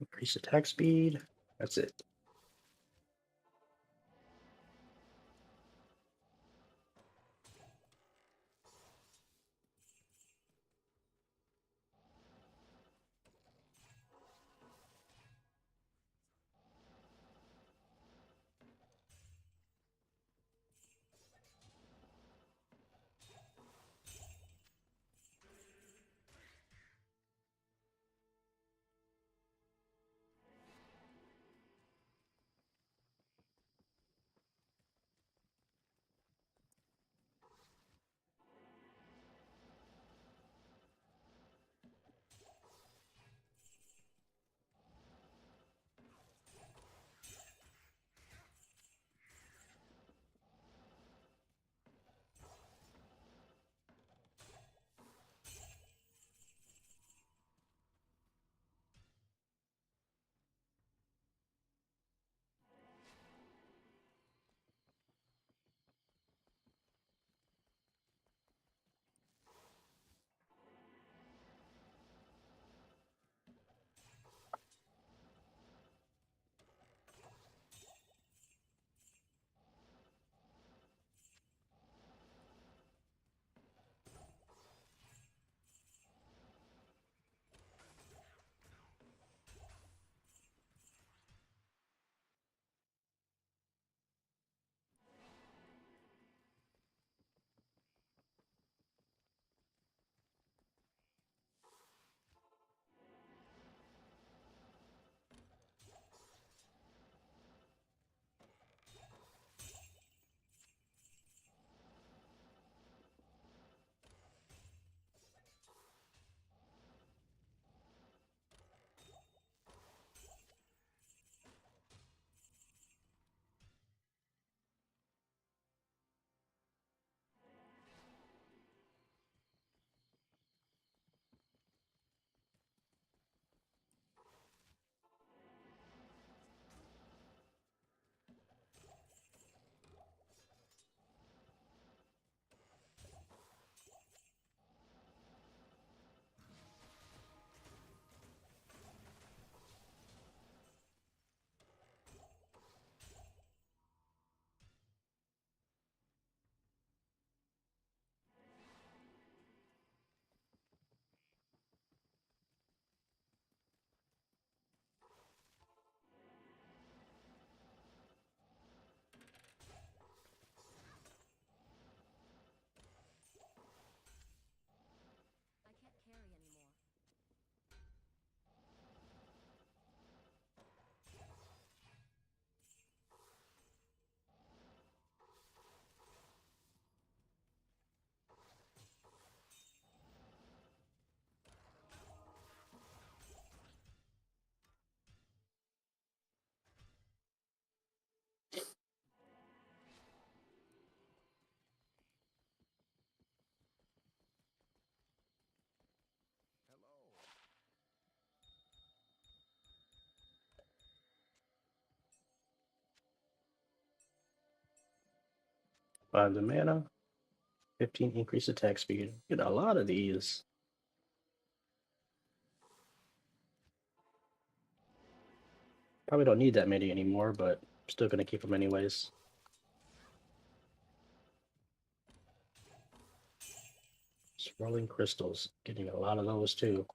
Increase attack speed. That's it. 5 the mana. 15 increase attack speed. Get a lot of these. Probably don't need that many anymore, but I'm still gonna keep them anyways. Swirling crystals. Getting a lot of those too.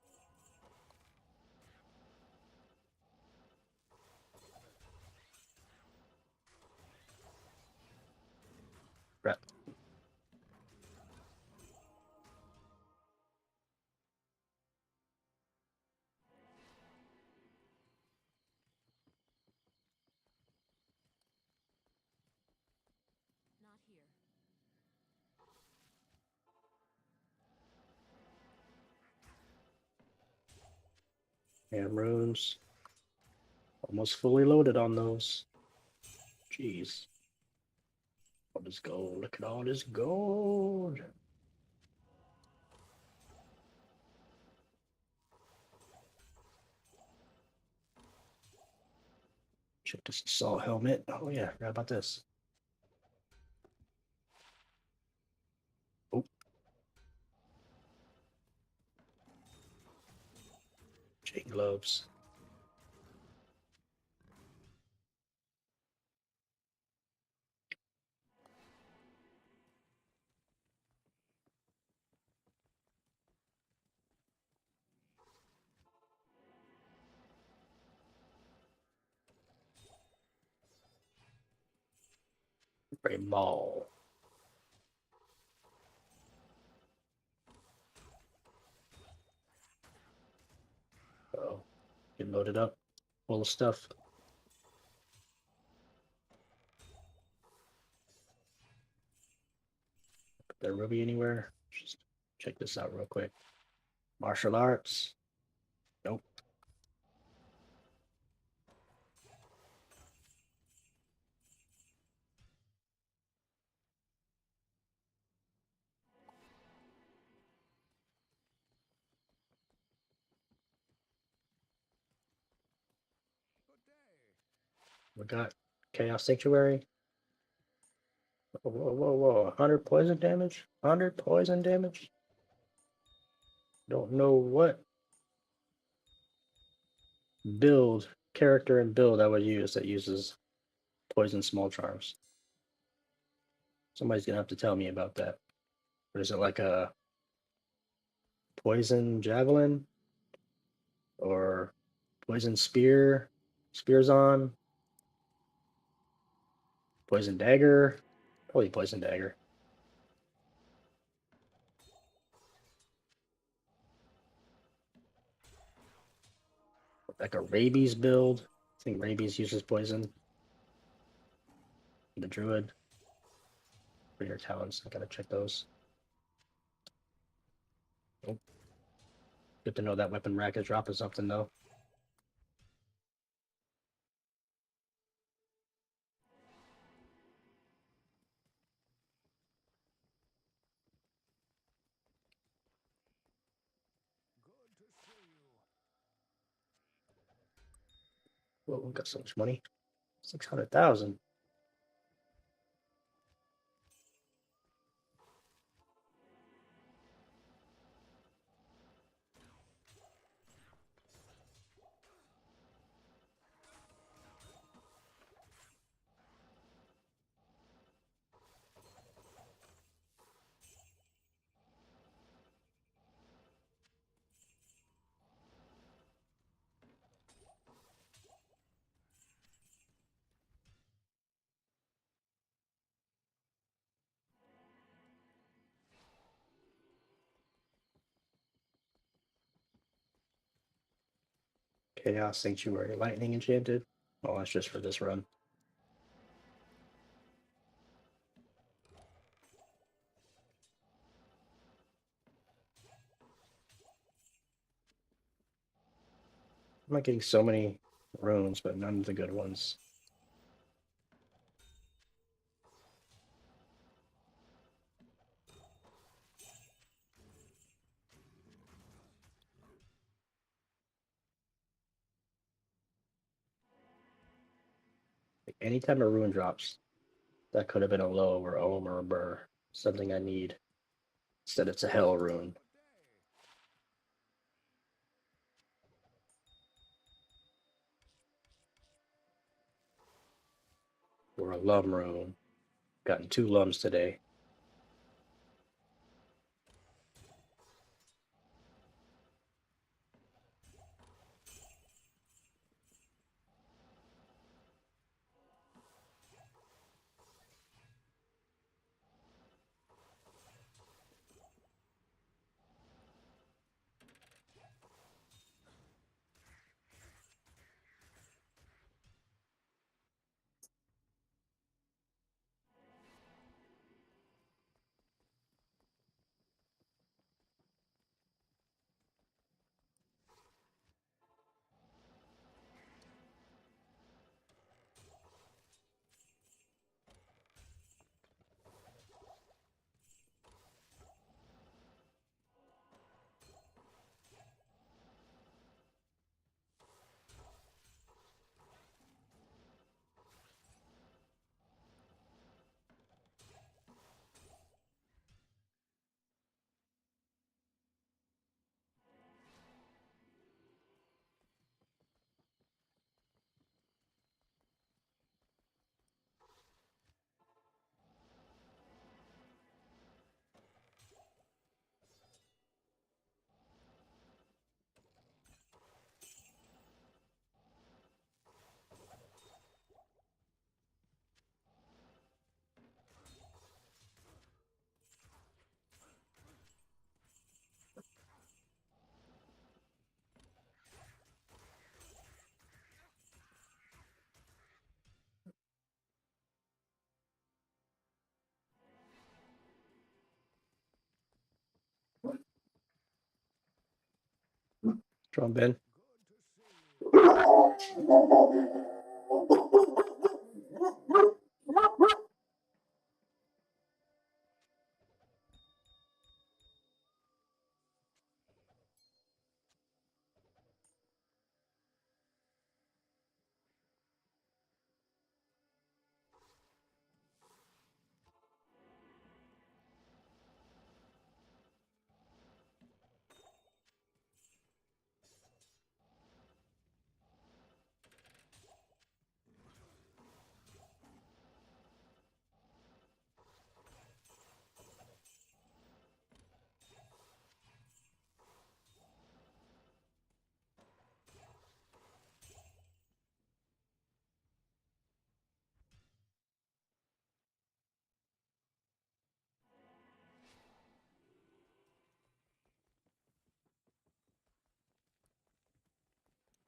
Crap. Not here. And runes. Almost fully loaded on those. Jeez. All this gold. Look at all this gold. Check this assault helmet. Oh yeah, forgot about this. Oh. Chain gloves. Great ball. Oh, get loaded up. Full of stuff. Put that ruby anywhere. Just check this out real quick. Martial arts. Nope. Good day. We got Chaos Sanctuary. Whoa, whoa, whoa, whoa. 100 poison damage? 100 poison damage? Don't know what build, character and build I would use that uses poison small charms. Somebody's gonna have to tell me about that. Or is it like a poison javelin? Or poison spear? Spears on? Poison dagger? Probably poison dagger. Like a rabies build. I think rabies uses poison. The druid. For your talents, I gotta check those. Oh, good to know that weapon rack is dropping something though. Good to see you. Whoa, we got so much money. 600,000. Chaos Sanctuary Lightning Enchanted. Oh, that's just for this run. I'm not getting so many runes, but none of the good ones. Like anytime a rune drops, That could have been a low or ohm or a burr. Something I need. Instead, it's a hell rune. Or a lum rune. Gotten 2 lums today. Drum in.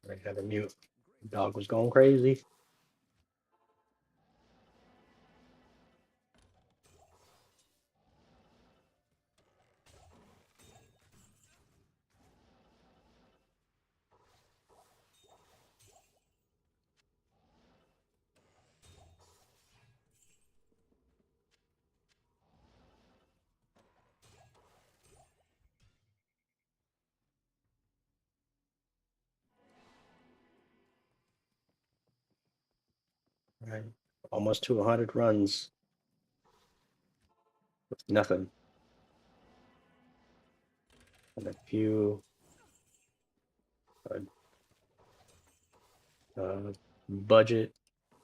I had to mute. Dog was going crazy. Right. Almost to 100 runs with nothing. And a few budget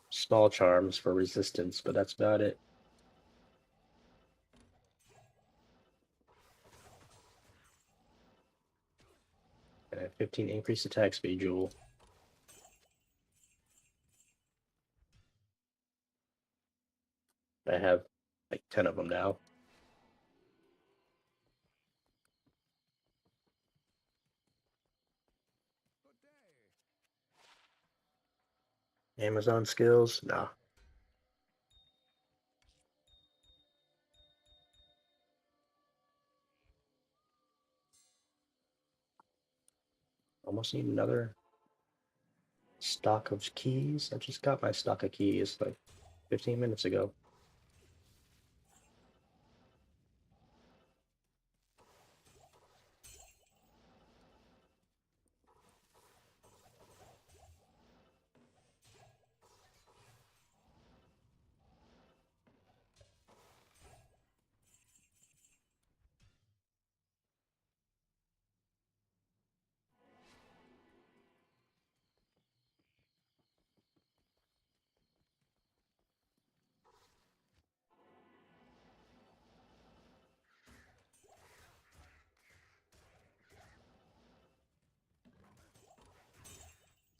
small charms for resistance, but that's about it. And a 15 increased attack speed jewel. I have like 10 of them now. Amazon skills? Nah. Almost need another stock of keys. I just got my stock of keys like 15 minutes ago.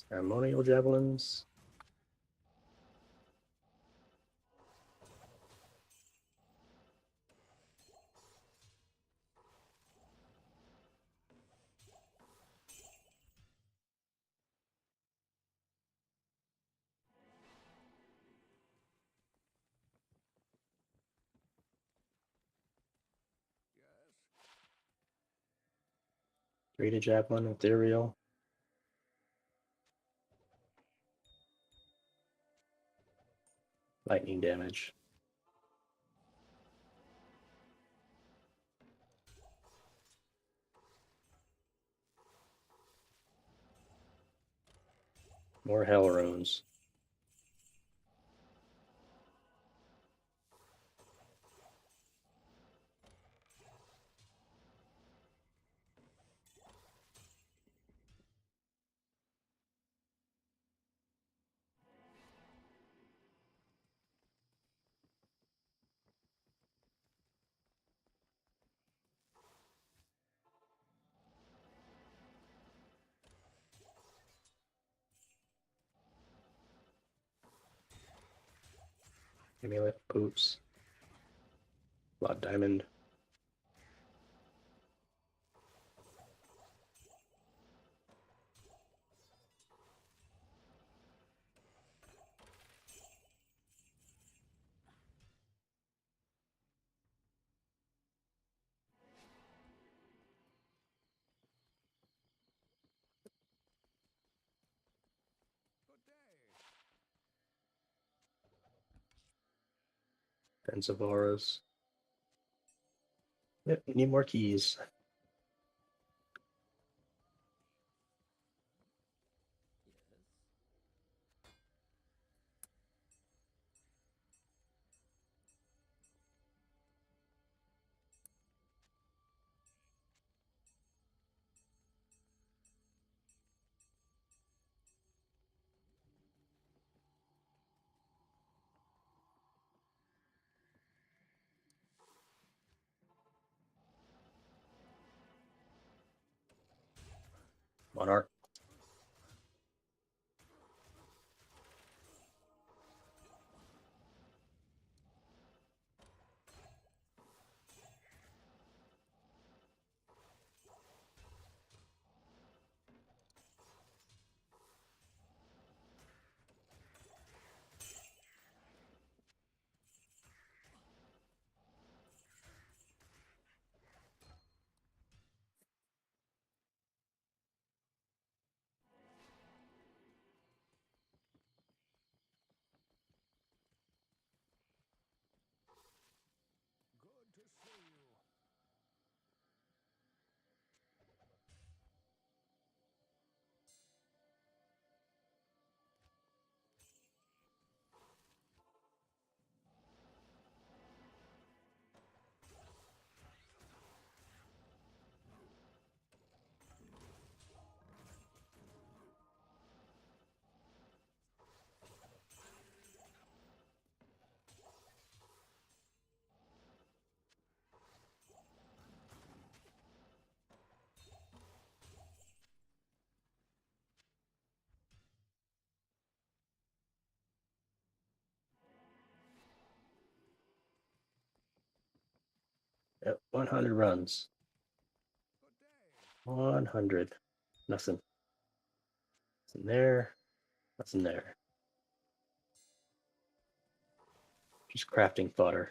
Ceremonial javelins. Yes. Rita javelin, ethereal. Lightning damage. More hell runes. Amulet, boots. Blood diamond. Good day. Fence of auras. Yep, we need more keys. Monarch. Good to see you. Yep, 100 runs. Good day. 100. Nothing. Nothing there. Nothing there. Just crafting fodder.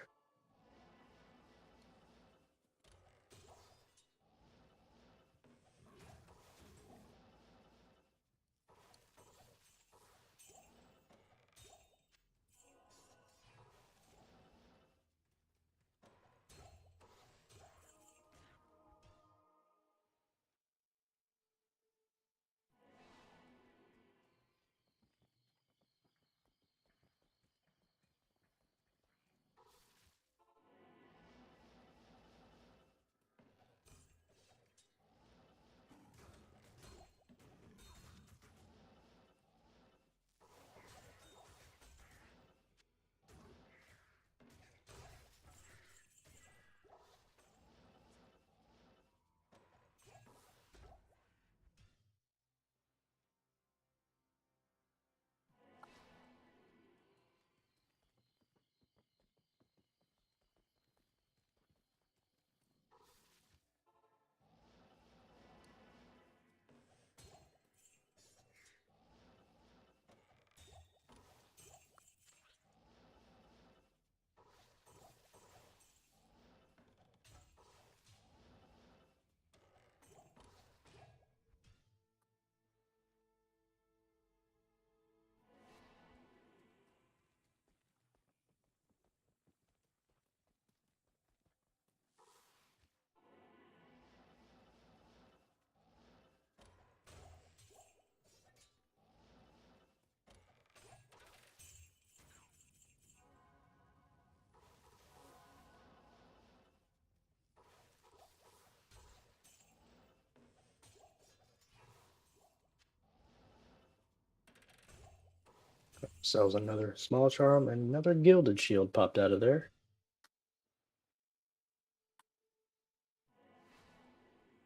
Sells another small charm, and another gilded shield popped out of there.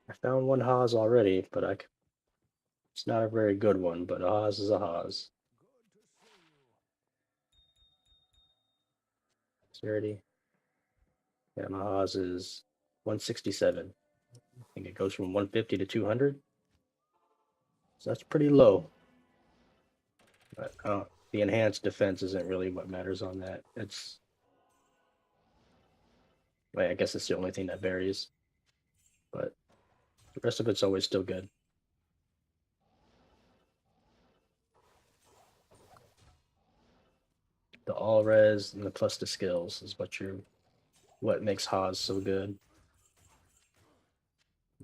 I found one Haas already, but it's not a very good one, but a Haas is a Haas. Charity. Yeah, my Haas is 167. I think it goes from 150 to 200. So that's pretty low. But the enhanced defense isn't really what matters on that. I guess it's the only thing that varies. But the rest of it's always still good. The all res and the plus the skills is what makes Haas so good.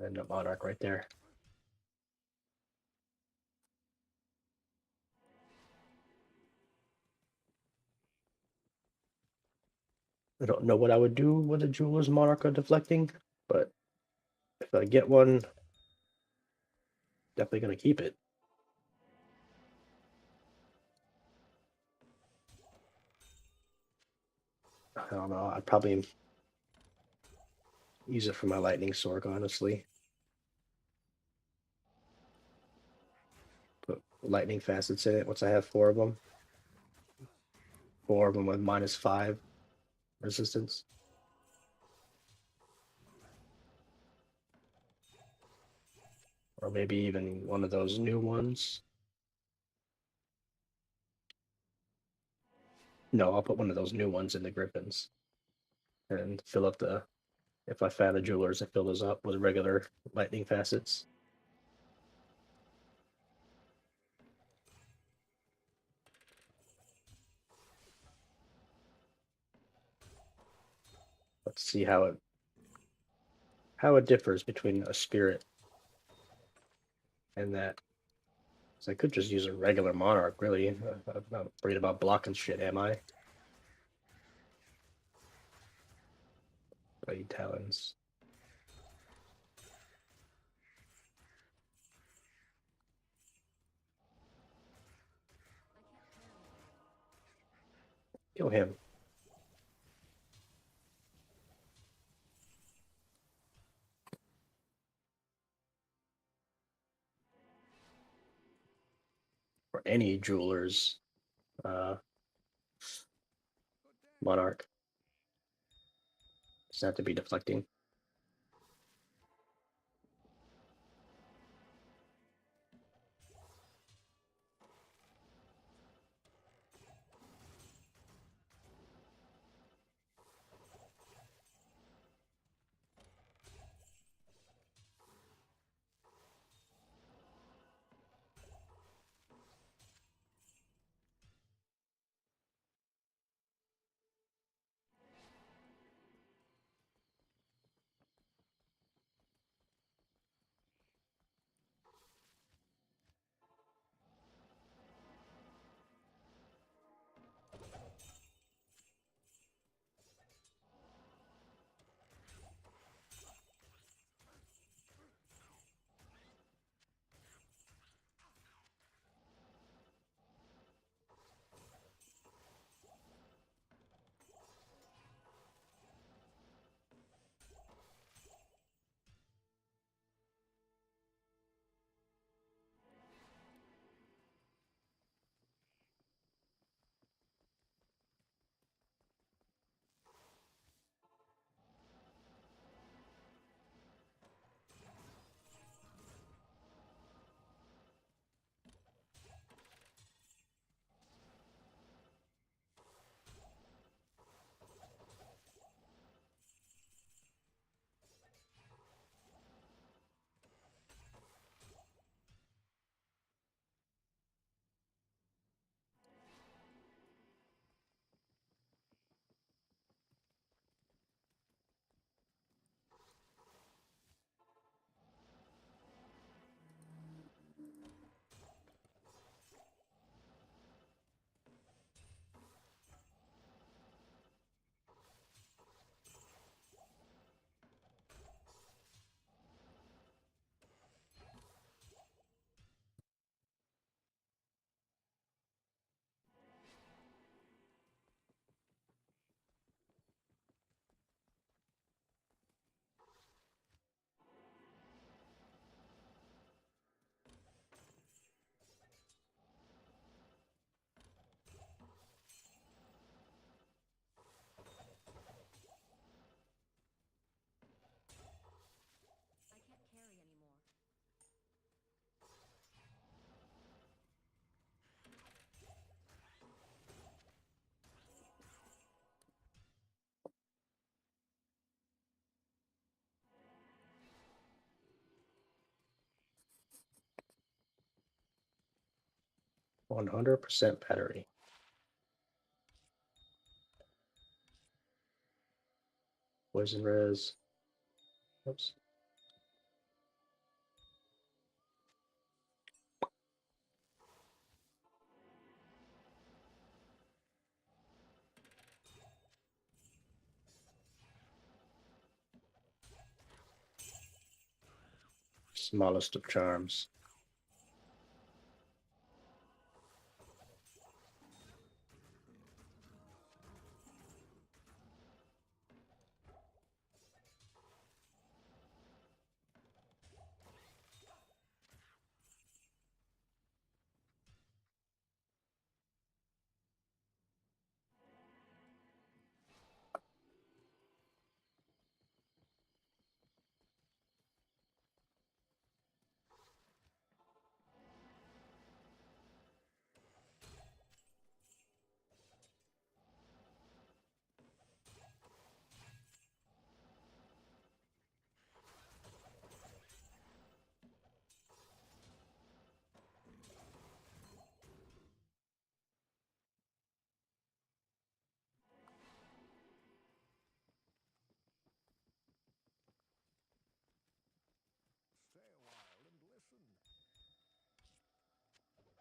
And the Monarch right there. I don't know what I would do with a Jeweler's Monarch or deflecting, but if I get one, definitely gonna keep it. I don't know. I'd probably use it for my lightning sword, honestly. Put lightning facets in it once I have 4 of them. 4 of them with -5 resistance. Or maybe even one of those new ones. No, I'll put one of those new ones in the Griffins. And fill up if I found a Jeweler's, I fill those up with regular lightning facets. Let's see how it differs between a spirit and that. So I could just use a regular Monarch, really. I'm not worried about blocking shit, am I? Blade Talons. Kill him. Or any Jeweler's Monarch. Doesn't have to be deflecting. 100% battery. Poison res. Oops. Smallest of charms. Stay a while and listen.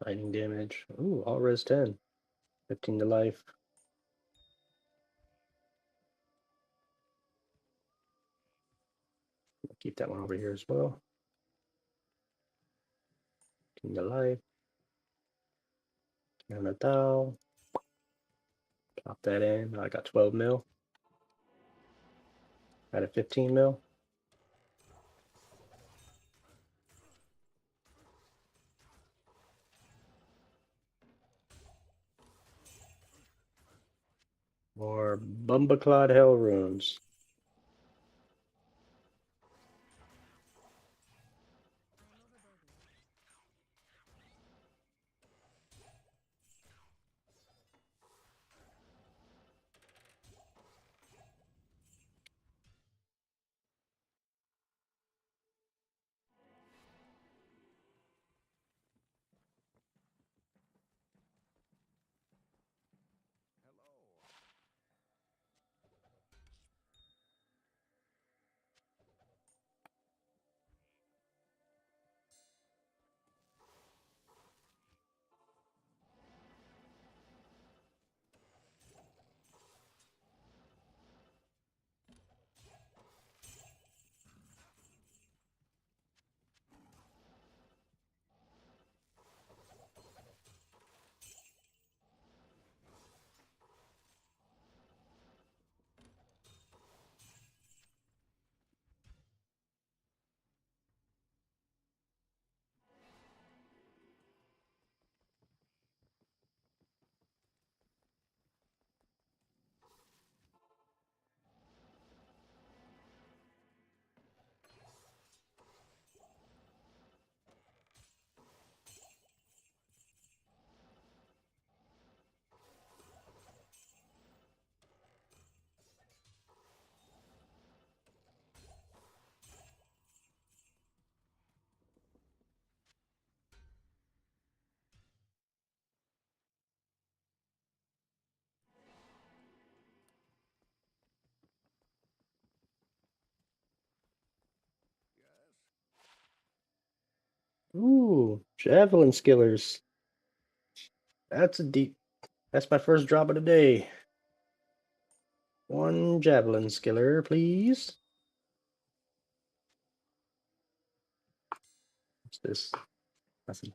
Lightning damage. Ooh, all res 10. 15 to life. Keep that one over here as well. 15 to life. And a thou. Pop that in. I got 12 mil. Got a 15 mil. More Bumbaclad Hell runes. Ooh, Javelin Skillers. That's a deep. That's my first drop of the day. One Javelin Skiller, please. What's this? Nothing.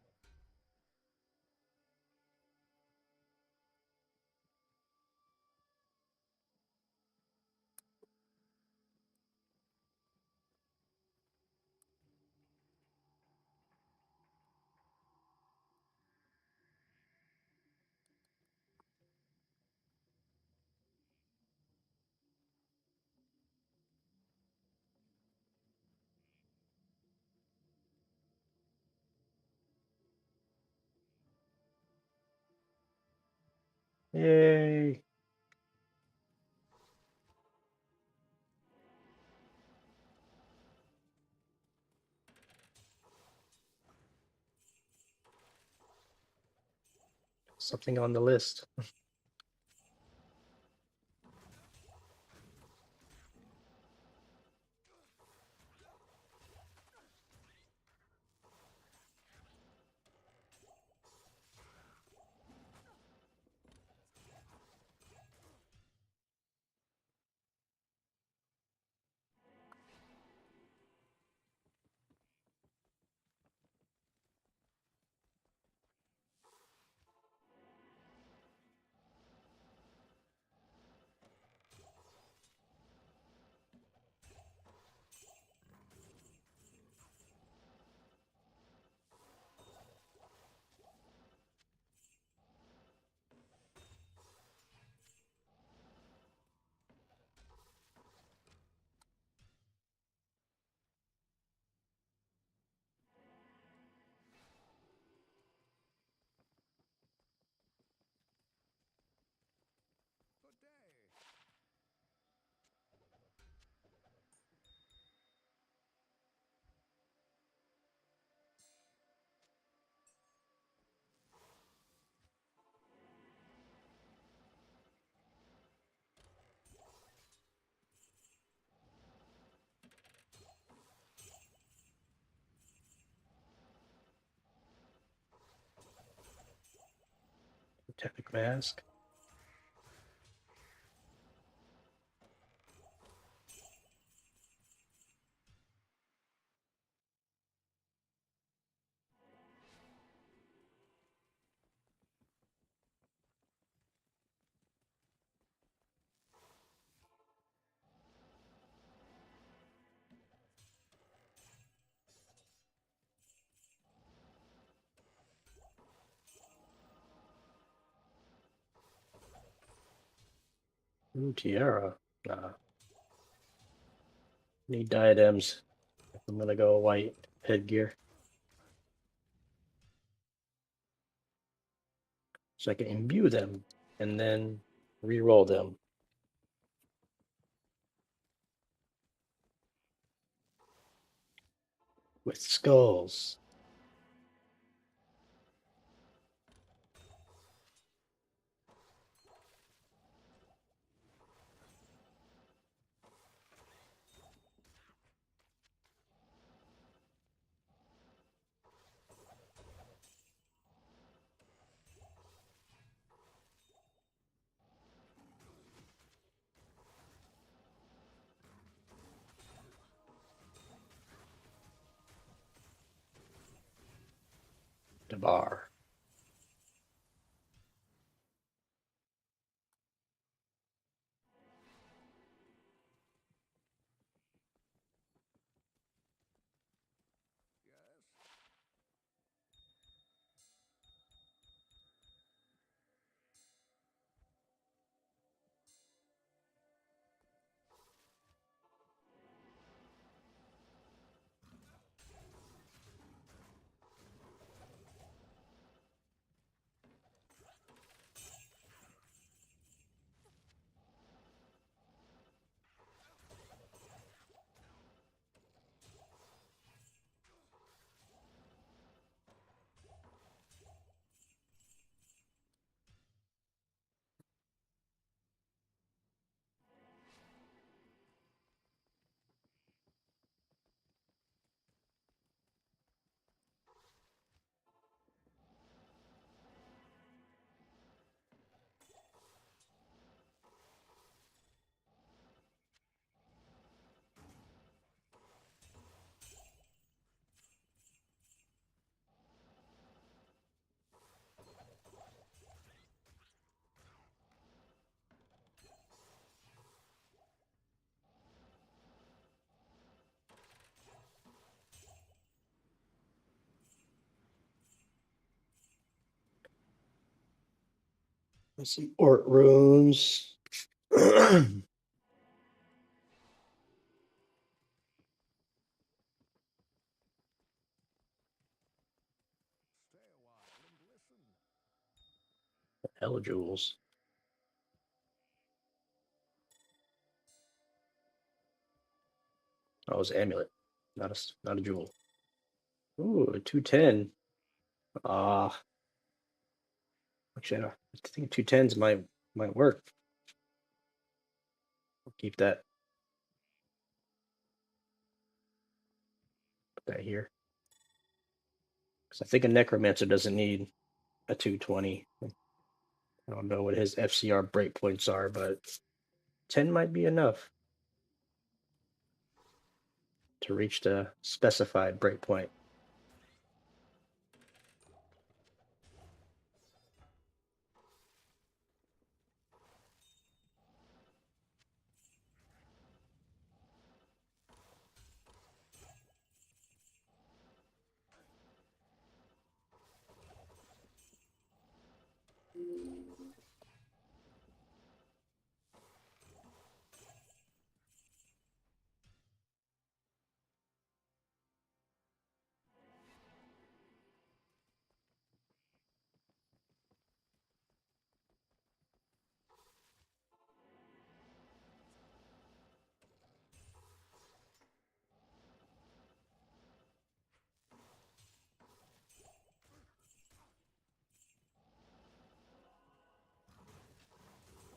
Yay. Something on the list. Good day. Tepid mask. Ooh, tiara. Nah. Need diadems. I'm gonna go white headgear. So I can imbue them and then re-roll them. With skulls. D2R. Yes. Some Ort runes. Stay a while and listen. Hell jewels. Oh, it's an amulet. Not a jewel. Ooh, a 210. Ah. Actually, I think 210s might work. I'll keep that. Put that here. Because I think a Necromancer doesn't need a 220. I don't know what his FCR breakpoints are, but 10 might be enough to reach the specified breakpoint.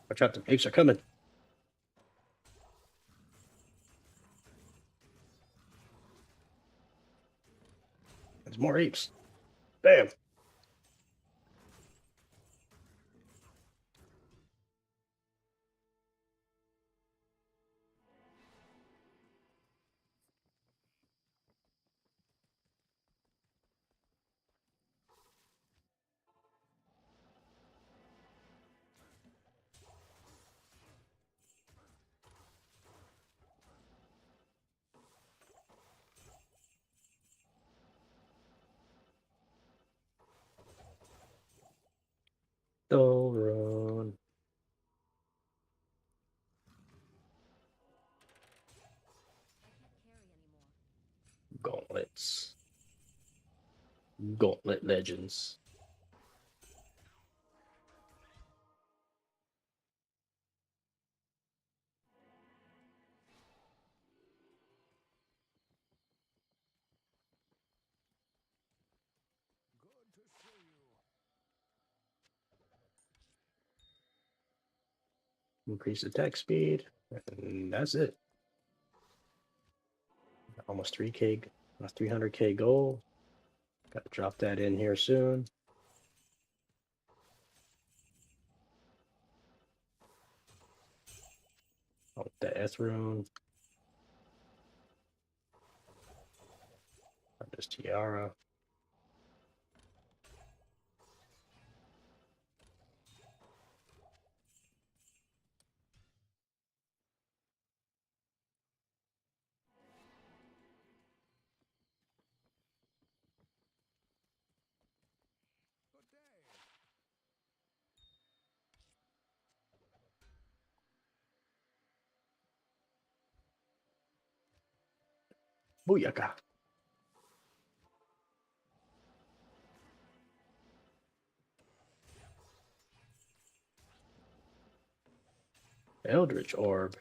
Watch out, the apes are coming. There's more apes. Bam. Don't run. Gauntlets. Gauntlet Legends. Good to see you. Increase attack speed. And that's it. Almost 3K, 300K gold. Got to drop that in here soon. Oh, the S rune. This tiara. Good day. Booyaka. Eldritch Orb.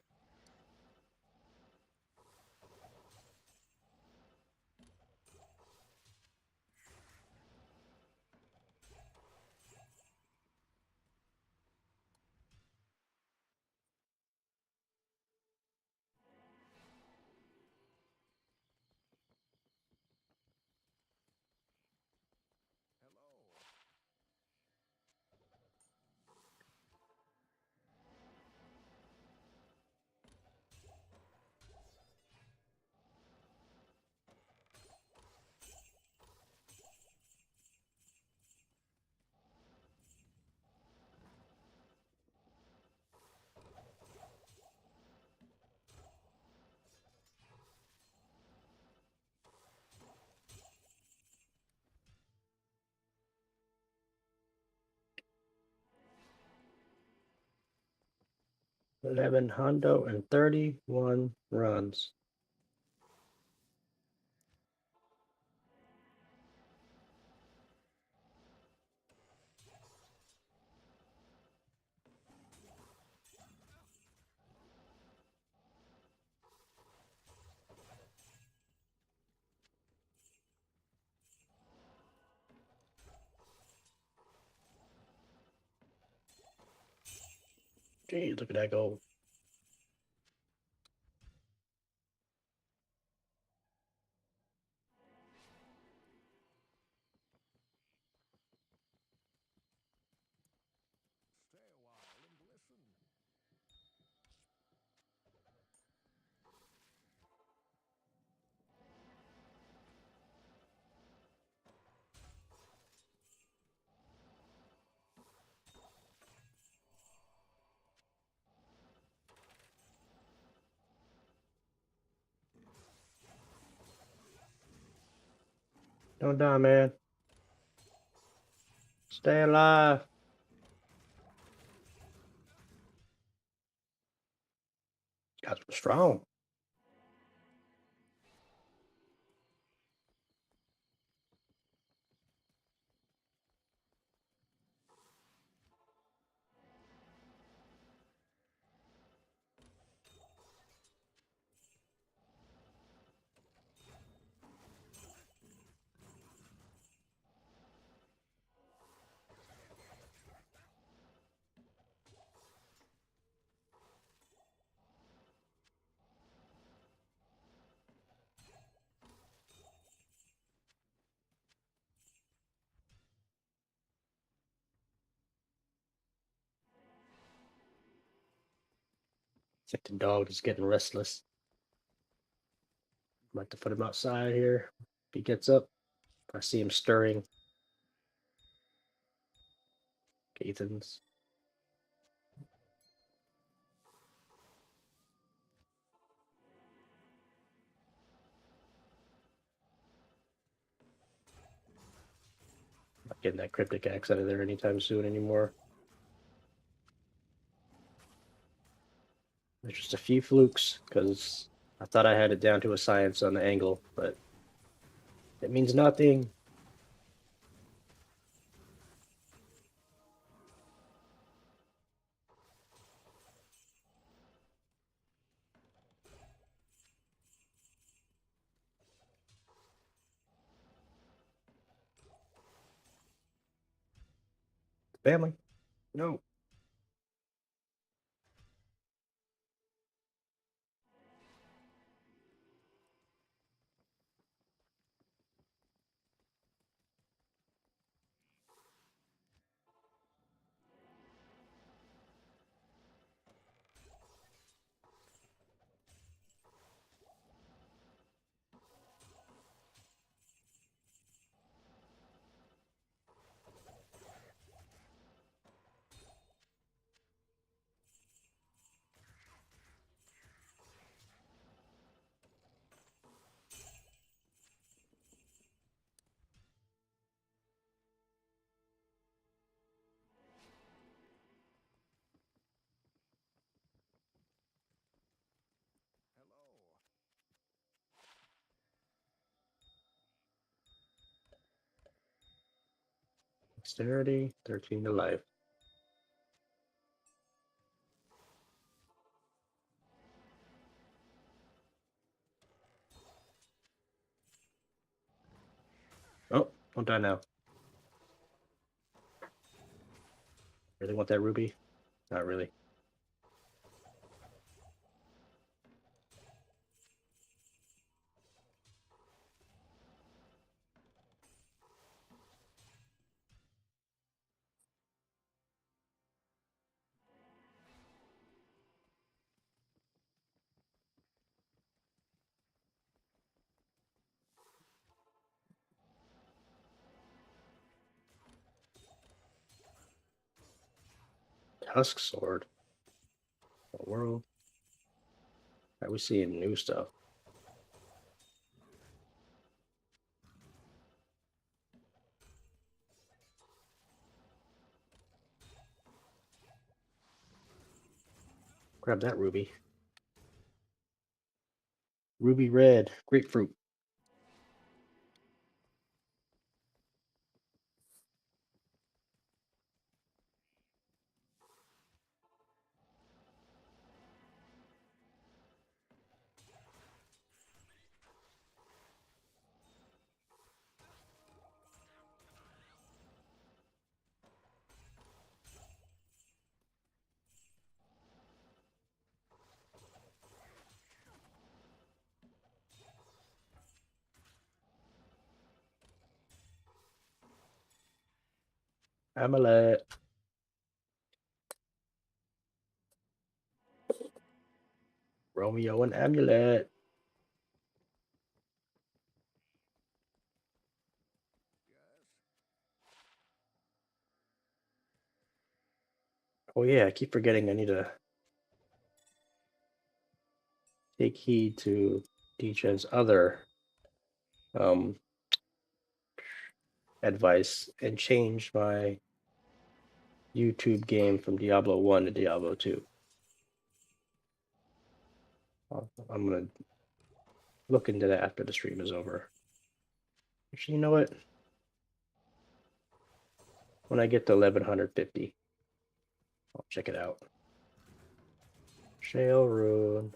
Hello. 11 Hondo and 31 runs. Gee, look at that go. Stay a while and listen. Don't die, man. Stay alive. Guys were strong. It's like the dog is getting restless. I'm about to put him outside here. If he gets up, I see him stirring. Ethan's. Not getting that cryptic axe out of there anytime soon anymore. There's just a few flukes because I thought I had it down to a science on the angle, but it means nothing. Family. No. Hello. Dexterity, 13 to life. Oh, don't die now. Really want that ruby? Not really. Tusk sword. What world? Are we seeing new stuff? Grab that ruby. Ruby red. Grapefruit. Amulet. Romeo and Amulet. Oh yeah, I keep forgetting I need to take heed to DJ's other advice and change my YouTube game from Diablo 1 to Diablo 2. I'm gonna look into that after the stream is over. Actually, you know what? When I get to 1150, I'll check it out. Shale Rune.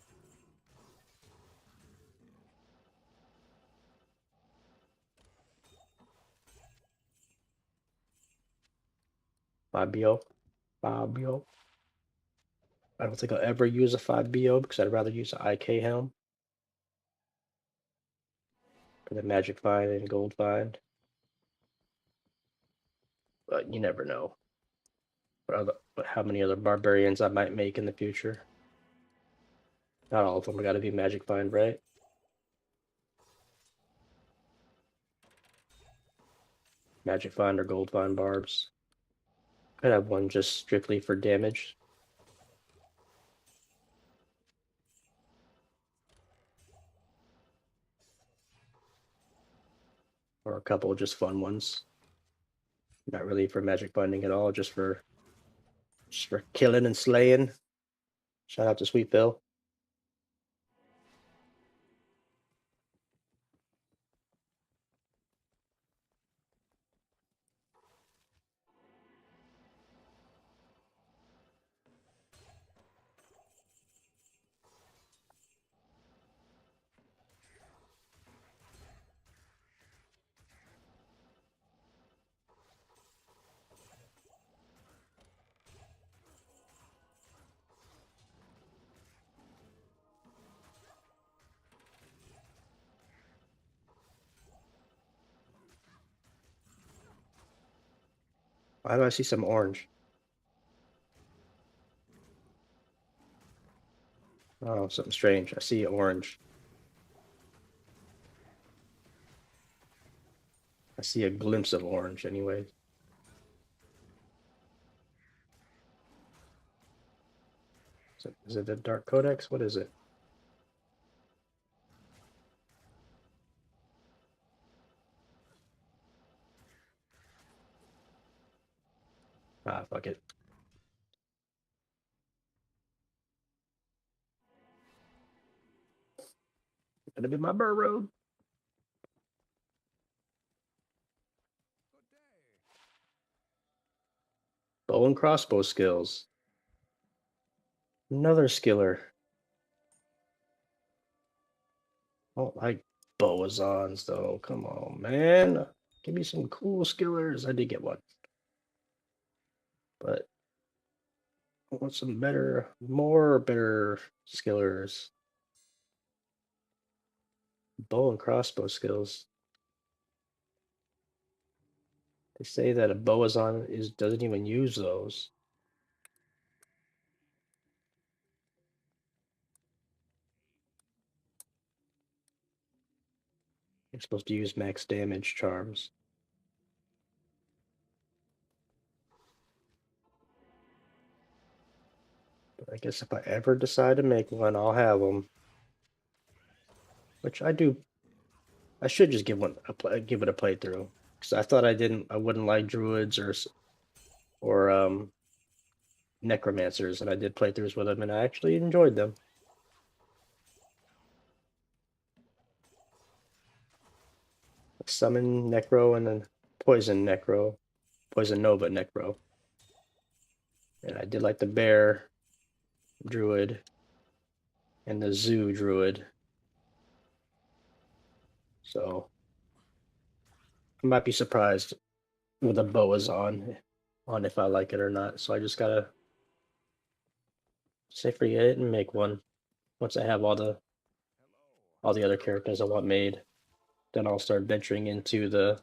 Fabio. Fabio. I don't think I'll ever use a 5BO because I'd rather use an IK helm for the magic find and gold find. But you never know but how many other barbarians I might make in the future. Not all of them got to be magic find, right? Magic find or gold find barbs. Could have one just strictly for damage. Or a couple of just fun ones. Not really for magic finding at all, just for killing and slaying. Shout out to Sweet Bill. Why do I see some orange? Oh, something strange. I see orange. I see a glimpse of orange anyway. Is it the Dark Codex? What is it? Ah, fuck it. Gonna be my burr road. Bow and crossbow skills. Another skiller. I don't like boazons though. Come on, man. Give me some cool skillers. I did get one. But I want some better, more better skillers. Bow and crossbow skills. They say that a boazon doesn't even use those. You're supposed to use max damage charms. But I guess if I ever decide to make one, I'll have them. Which I do. I should just give give it a playthrough because I thought I wouldn't like druids or necromancers, and I did playthroughs with them, and I actually enjoyed them. Summon Necro and then Poison Necro, Poison Nova Necro. And I did like the Bear Druid and the Zoo Druid. So I might be surprised with a boas on if I like it or not. So I just gotta say forget it and make one. Once I have all the other characters I want made, then I'll start venturing into the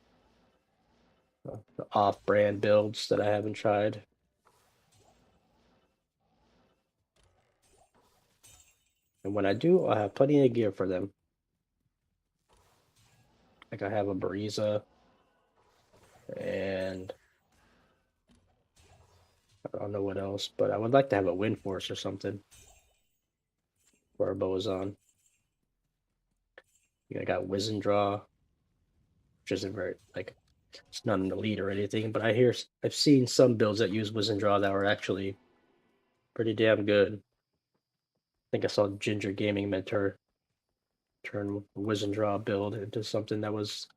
the off-brand builds that I haven't tried. And when I do, I have plenty of gear for them. Like I have a Bariza and I don't know what else, but I would like to have a Wind Force or something for a Bozon. I got Wizen Draw, which isn't very like it's not an elite or anything, but I've seen some builds that use Wizen Draw that were actually pretty damn good. I think I saw Ginger Gaming Mentor turn Wizen Draw build into something that was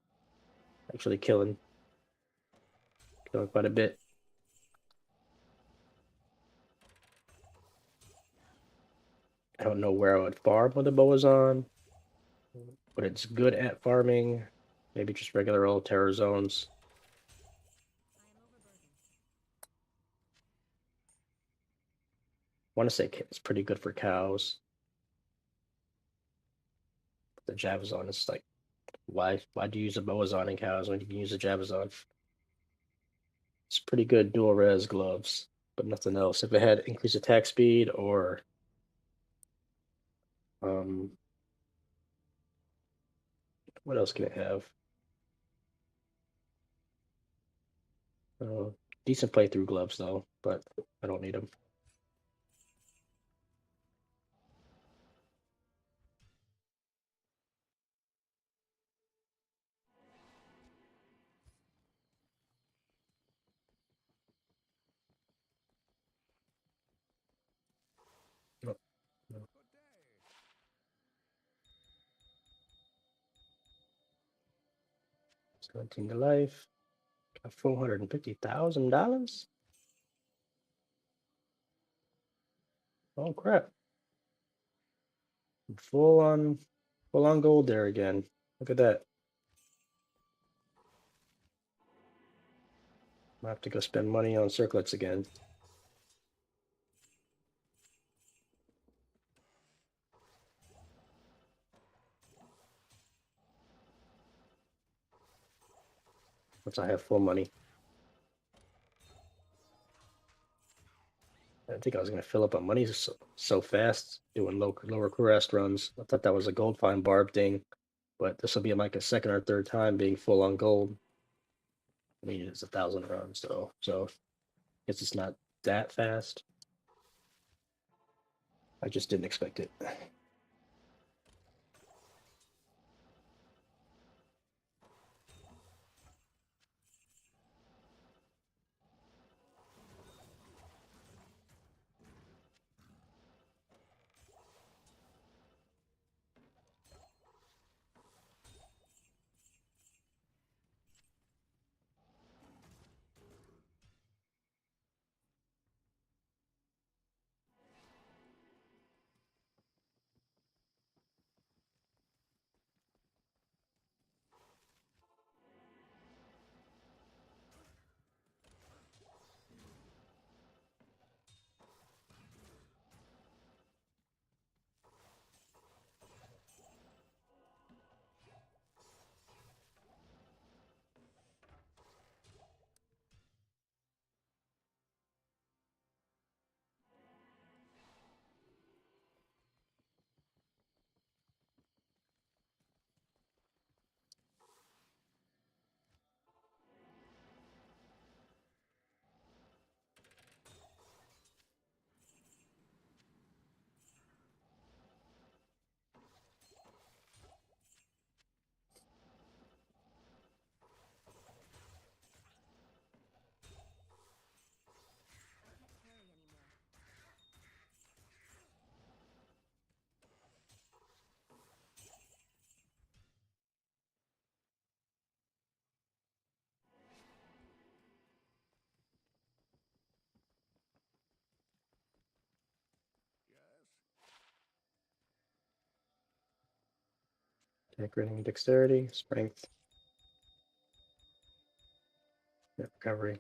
actually killing quite a bit. I don't know where I would farm with a Bozon, but it's good at farming. Maybe just regular old Terror Zones. I want to say it's pretty good for cows. The Javazon is like, why do you use a Bozon in cows when you can use a Javazon? It's pretty good dual res gloves, but nothing else. If it had increased attack speed or what else can it have? Uh, Decent playthrough gloves though, but I don't need them. No, no. 17 to life. Got $450,000. Oh crap! Full on, full on gold there again. Look at that. I have to go spend money on circlets again. Once I have full money. I think I was going to fill up on money so fast doing lower Kurast runs. I thought that was a gold find barb thing, but this will be like a second or third time being full on gold. I mean, it's 1,000 runs though, so I guess it's not that fast. I just didn't expect it. Attack rating, dexterity, strength, recovery.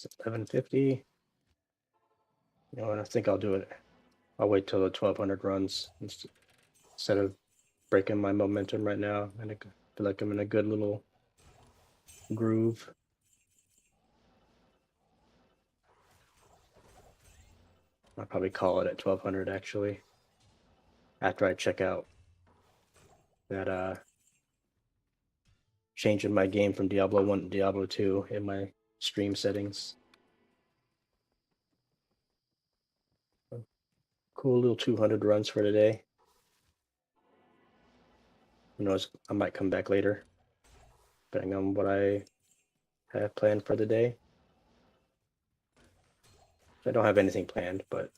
It's 1150. You know what? I think I'll do it. I'll wait till the 1200 runs instead of breaking my momentum right now. And I feel like I'm in a good little groove. I'll probably call it at 1200 actually. After I check out that changing my game from Diablo 1 to Diablo 2 in my stream settings. Cool little 200 runs for today. Who knows? I might come back later, depending on what I have planned for the day. I don't have anything planned, but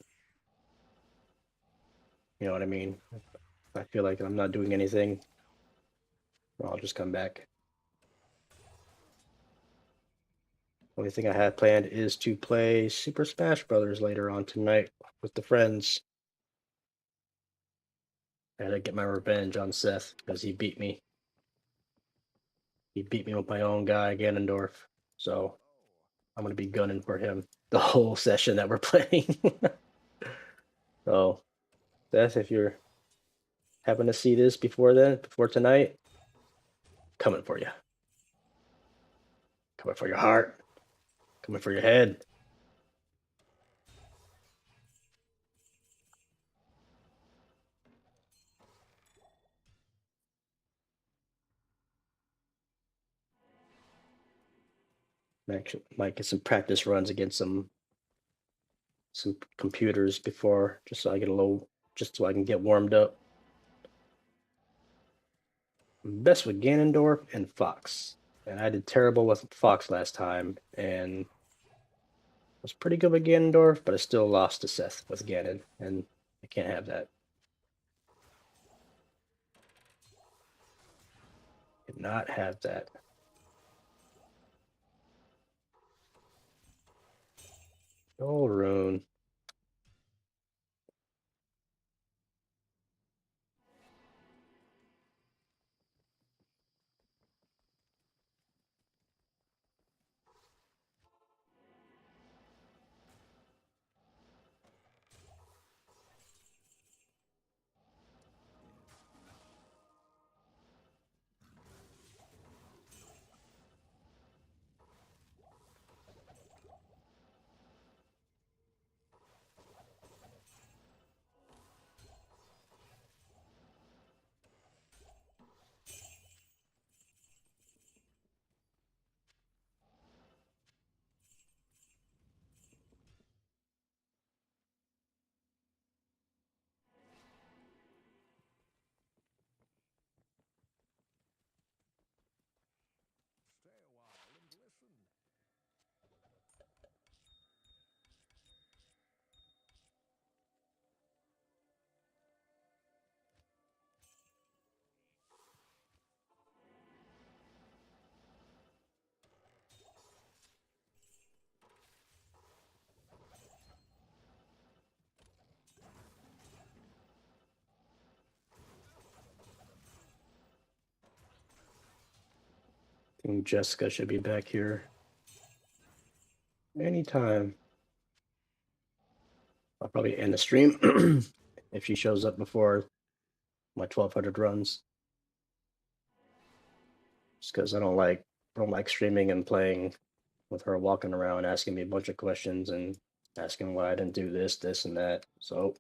you know what I mean. If I feel like I'm not doing anything, I'll just come back. Only thing I have planned is to play Super Smash Brothers later on tonight with the friends. I gotta get my revenge on Seth because he beat me. He beat me with my own guy, Ganondorf. So I'm gonna be gunning for him the whole session that we're playing. So, Seth, if you're happen to see this before tonight, coming for you. Coming for your heart. Coming for your head. Actually, might get some practice runs against some computers before, just so I can get warmed up. I'm best with Ganondorf and Fox, and I did terrible with Fox last time, and was pretty good with Ganondorf, but I still lost to Seth with Ganon, and I can't have that. Cannot have that. Oh, rune. Stay a while and listen. I think Jessica should be back here anytime. I'll probably end the stream if she shows up before my 1200 runs. Just because I don't like streaming and playing with her walking around asking me a bunch of questions and asking why I didn't do this, and that. So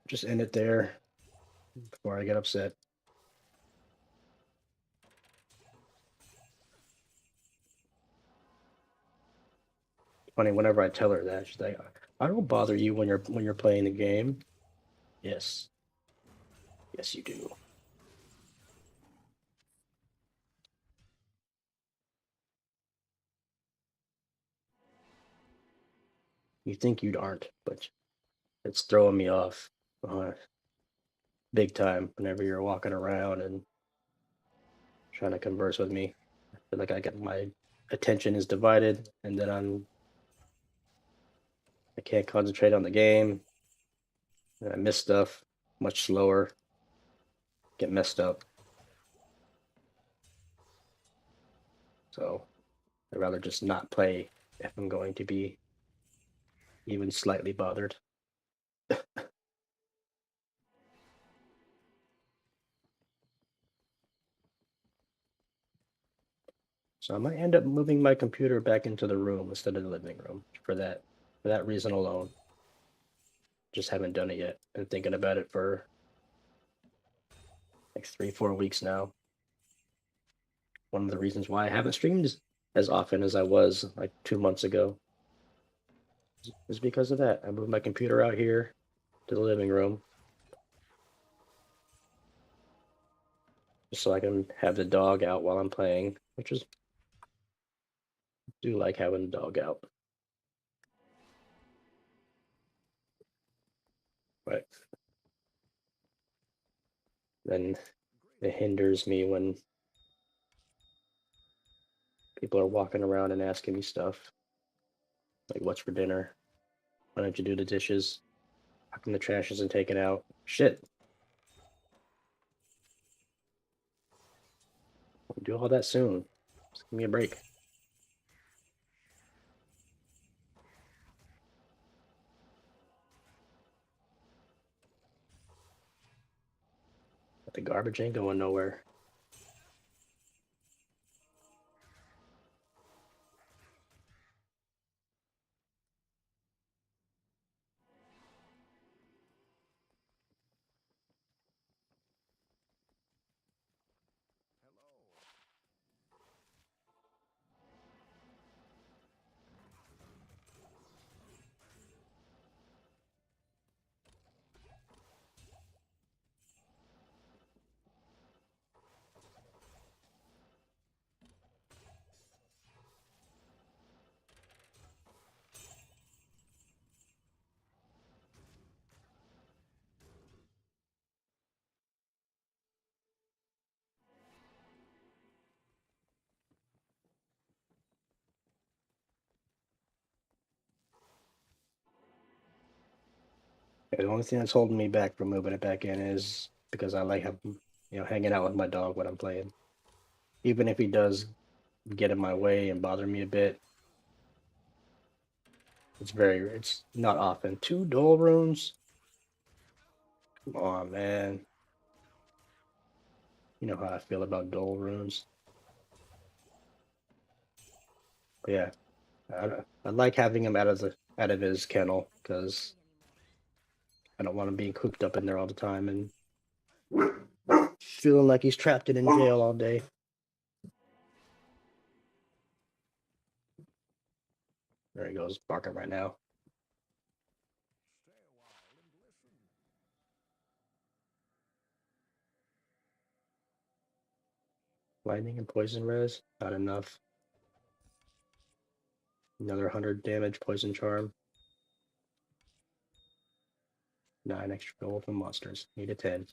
just end it there before I get upset. Funny, whenever I tell her that, she's like, "I don't bother you when you're playing the game." Yes, yes, you do. You think you aren't, but it's throwing me off big time whenever you're walking around and trying to converse with me. I feel like I get my attention is divided, and then I can't concentrate on the game, and I miss stuff much slower, get messed up. So I'd rather just not play if I'm going to be even slightly bothered. So I might end up moving my computer back into the room instead of the living room for that reason alone. Just haven't done it yet. Been thinking about it for like 3-4 weeks now. One of the reasons why I haven't streamed as often as I was like 2 months ago is because of that. I moved my computer out here to the living room just so I can have the dog out while I'm playing, which is I do like having the dog out. But then it hinders me when people are walking around and asking me stuff like, "What's for dinner? Why don't you do the dishes? How come the trash isn't taken out?" Shit, I'll do all that soon. Just give me a break. But the garbage ain't going nowhere. The only thing that's holding me back from moving it back in is because I like having, hanging out with my dog when I'm playing. Even if he does get in my way and bother me a bit, it's not often. 2 dual runes? Come on, man. You know how I feel about dual runes. But yeah, I like having him out of his kennel because I don't want him being cooped up in there all the time and feeling like he's trapped in jail all day. There he goes, barking right now. Lightning and poison res, not enough. Another 100 damage, poison charm. 9 extra gold from monsters. Need a 10.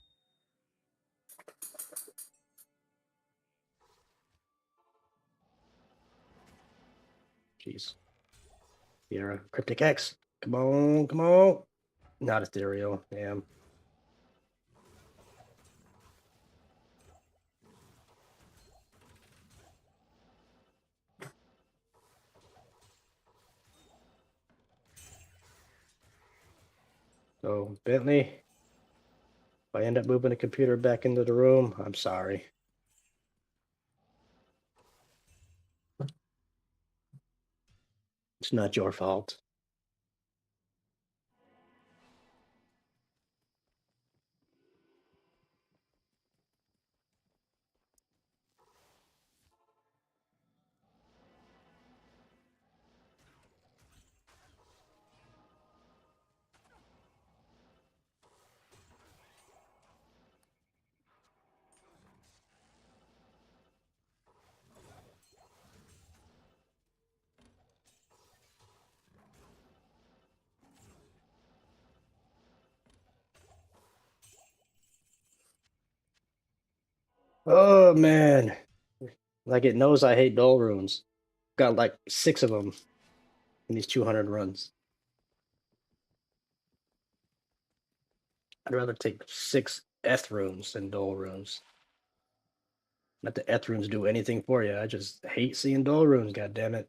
Jeez. Sierra, Cryptic X. Come on, come on. Not ethereal. Damn. So, Bentley, if I end up moving the computer back into the room, I'm sorry. It's not your fault. Oh, man. Like it knows I hate dull runes. Got like 6 of them in these 200 runs. I'd rather take 6 Eth runes than dull runes. Let the Eth runes do anything for you. I just hate seeing dull runes, god damn it.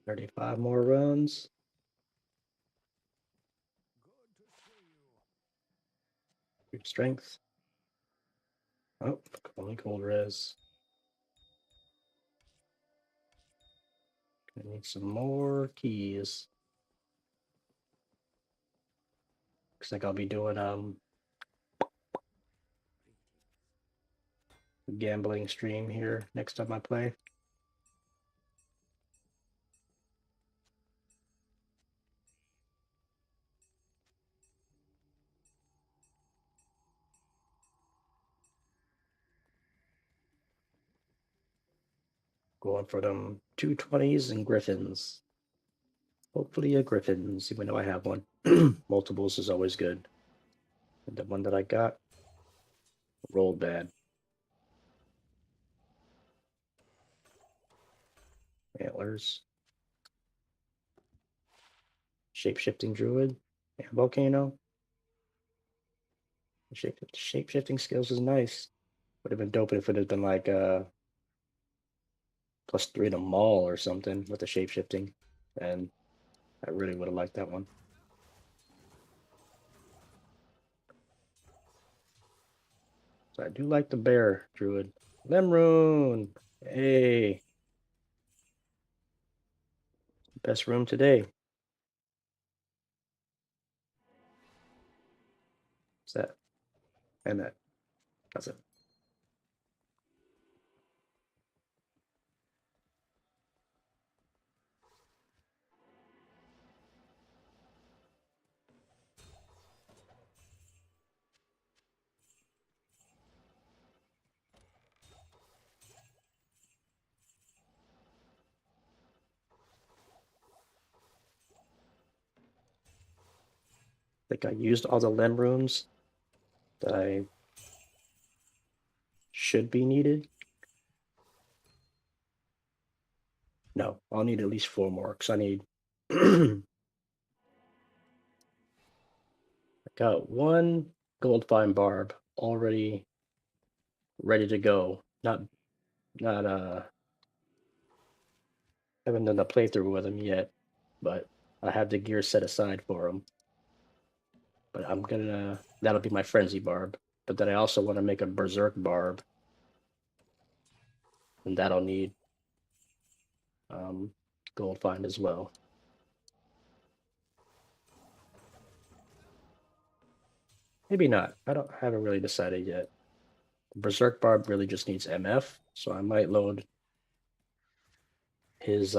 $35 more runs. Good to see you. Good strength. Oh, only cold res. I need some more keys. Looks like I'll be doing a gambling stream here next time I play. Going for them 220s and griffins. Hopefully a griffins, even though I have one. Multiples is always good. And the one that I got rolled bad. Antlers. Shape-shifting druid. And volcano. Shape-shifting skills is nice. Would have been dope if it had been like +3 to maul or something with the shape-shifting. And I really would have liked that one. So I do like the bear druid. Lemrune! Hey! Best room today. What's that? And that. That's it. I think I used all the lem rooms that I should be needed. No, I'll need at least 4 more because I need. I got 1 gold fine barb already ready to go. Not haven't done a playthrough with them yet, but I have the gear set aside for them. But I'm gonna that'll be my frenzy barb. But then I also want to make a berserk barb, and that'll need gold find as well. Maybe not. Haven't really decided yet. Berserk Barb really just needs MF, so I might load his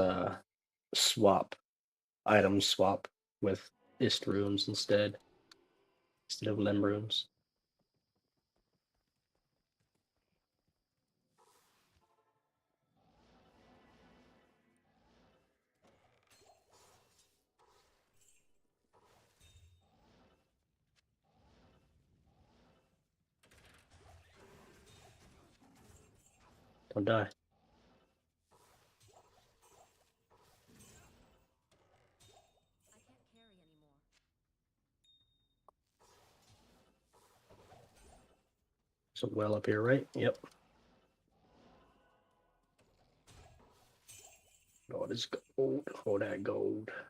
item swap with Ist runes instead of Lem runes. Don't die. I can't carry anymore. So well up here, right? Yep. Oh, this gold. Oh, that gold. Hello.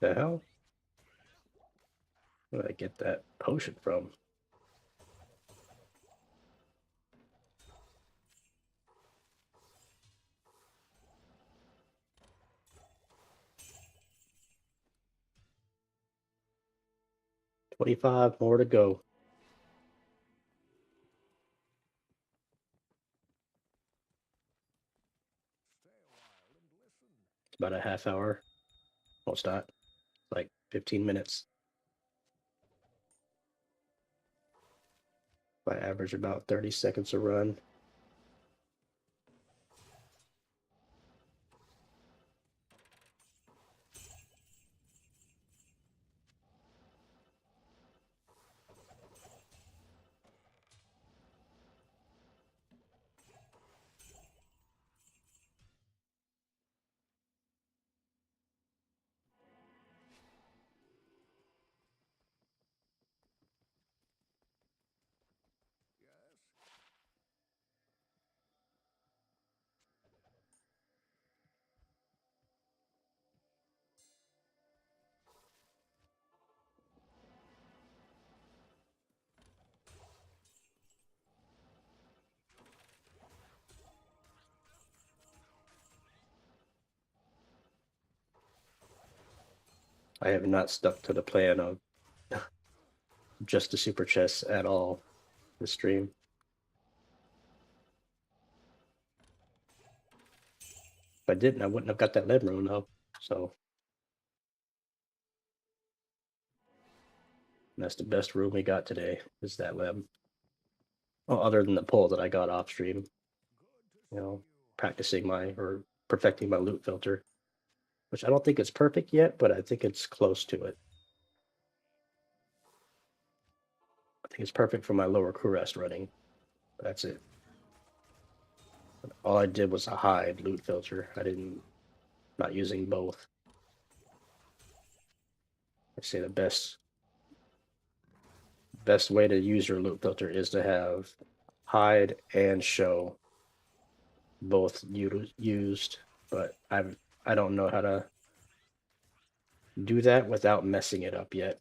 The hell? Where did I get that potion from? $25 more to go. Stay a while and listen. It's about a half hour. Almost not. Like 15 minutes. I average about 30 seconds a run. Yes. I have not stuck to the plan of just the super chess at all this stream. If I didn't, I wouldn't have got that lead rune though. So that's the best room we got today, is that lab. Well, other than the pull that I got off stream, you know, practicing or perfecting my loot filter, which I don't think it's perfect yet, but I think it's close to it. I think it's perfect for my lower Kurast running. That's it. All I did was a hide loot filter. Not using both. I say the best way to use your loot filter is to have hide and show both used, but I don't know how to do that without messing it up yet.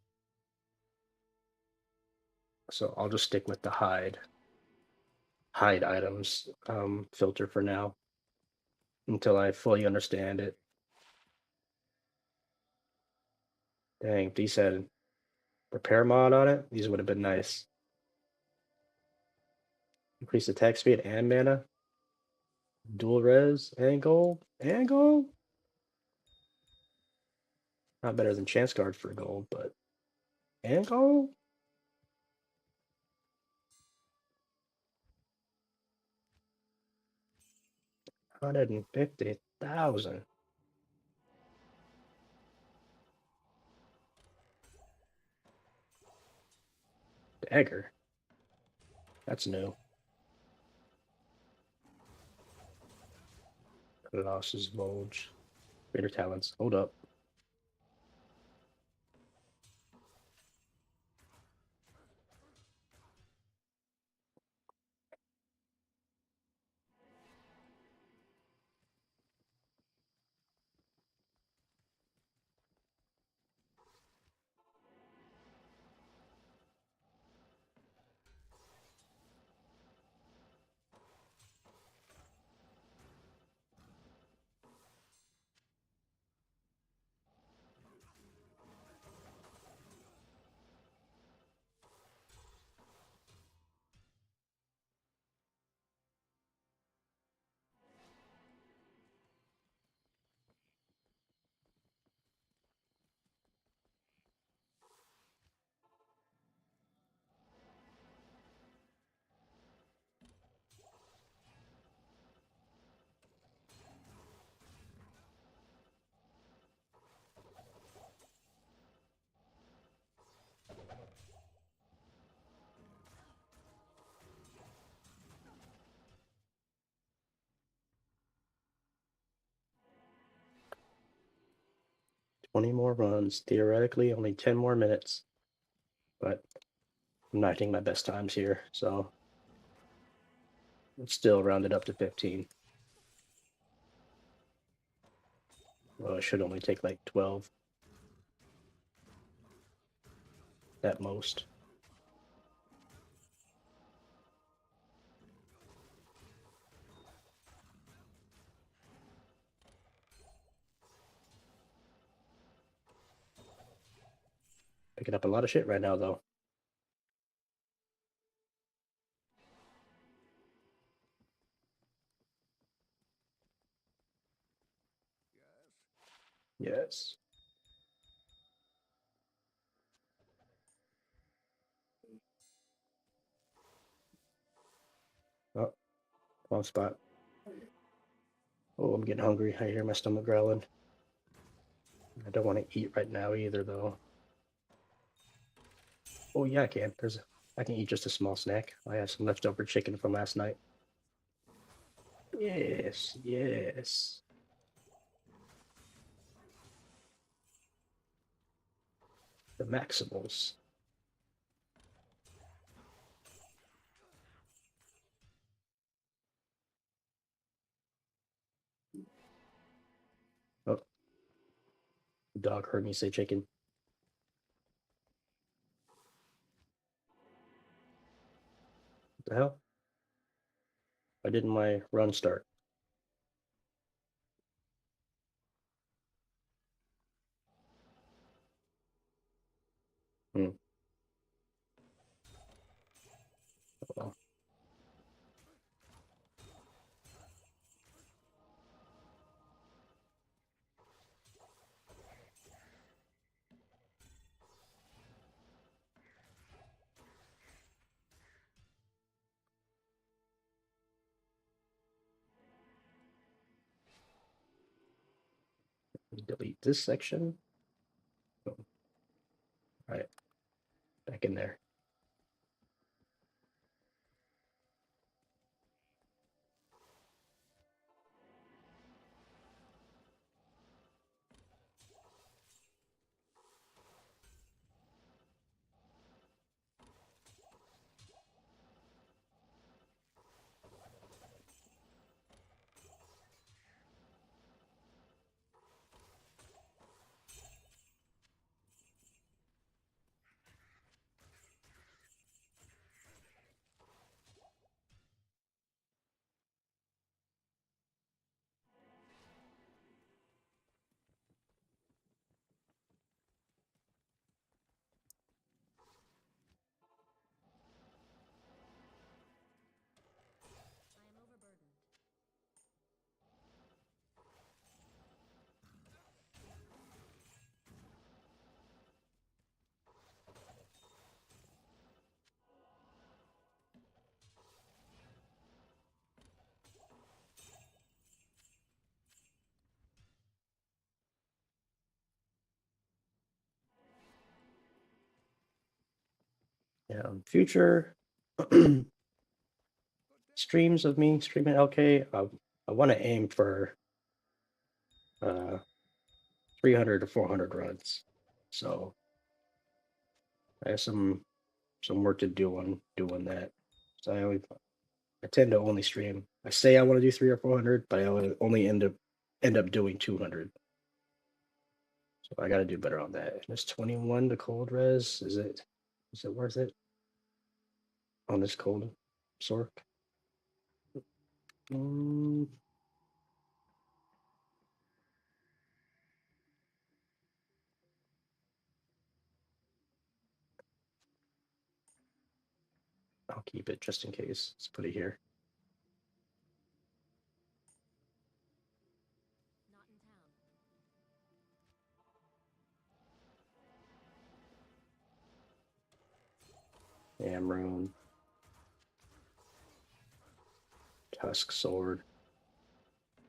So I'll just stick with the hide items filter for now until I fully understand it. Dang, if these had repair mod on it, these would have been nice. Increase attack speed and mana. Dual res and gold. And gold? Not better than chance guard for gold, but and gold? 150,000. Dagger. That's new. Colossus Bulge. Greater talents. Hold up. Twenty more runs. Theoretically, only 10 more minutes. But I'm not hitting my best times here, so it's still rounded up to 15. Well, it should only take like 12 at most. Picking up a lot of shit right now, though. Yes. Oh, wrong spot. Oh, I'm getting hungry. I hear my stomach growling. I don't want to eat right now either, though. Oh, yeah, I can. I can eat just a small snack. I have some leftover chicken from last night. Yes, yes. The Maximals. Oh, the dog heard me say chicken. What the hell? Why didn't my run start? Hmm. Well, Delete this section. Boom. All right, back in there. I am overburdened. Yeah, future streams of me streaming LK, I want to aim for 300 to 400 runs. So I have some work to do on doing that. So I tend to only stream. I say I want to do 300 or 400, but I only end up doing 200. So I got to do better on that. There's 21 to cold res. Is it worth it on this cold sork? I'll keep it just in case. Let's put it here. Not in town. Rune. Tusk sword. Yes.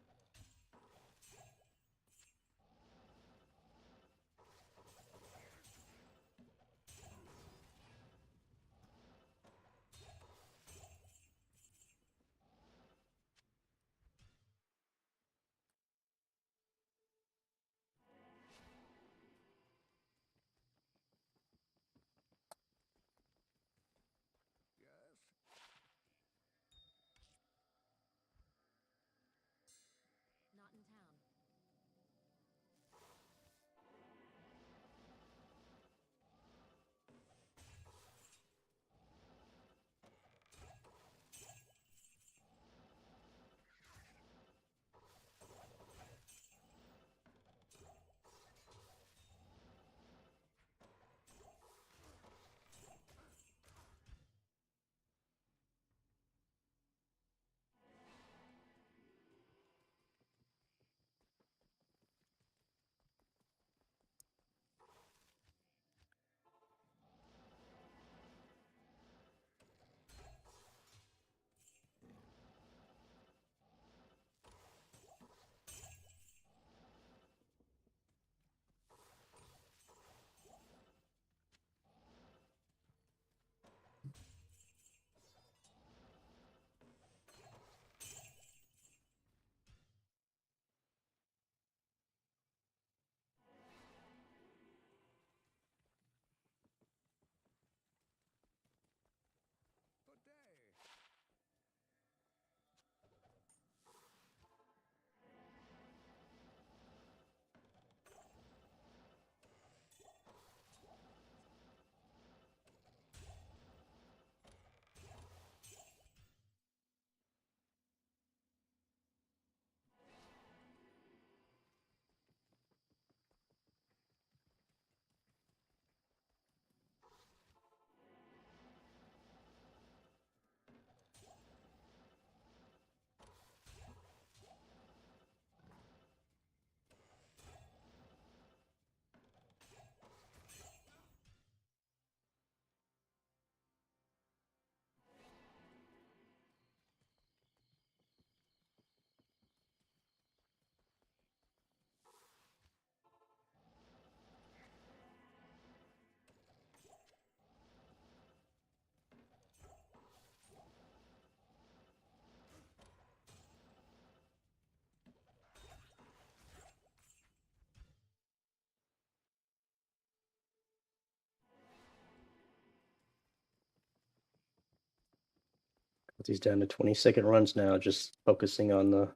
These down to 20-second runs now, just focusing on the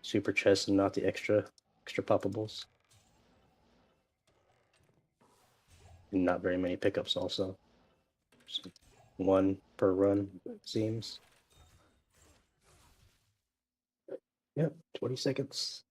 super chests and not the extra poppables. And not very many pickups also. Just one per run, it seems. Yep, 20 seconds.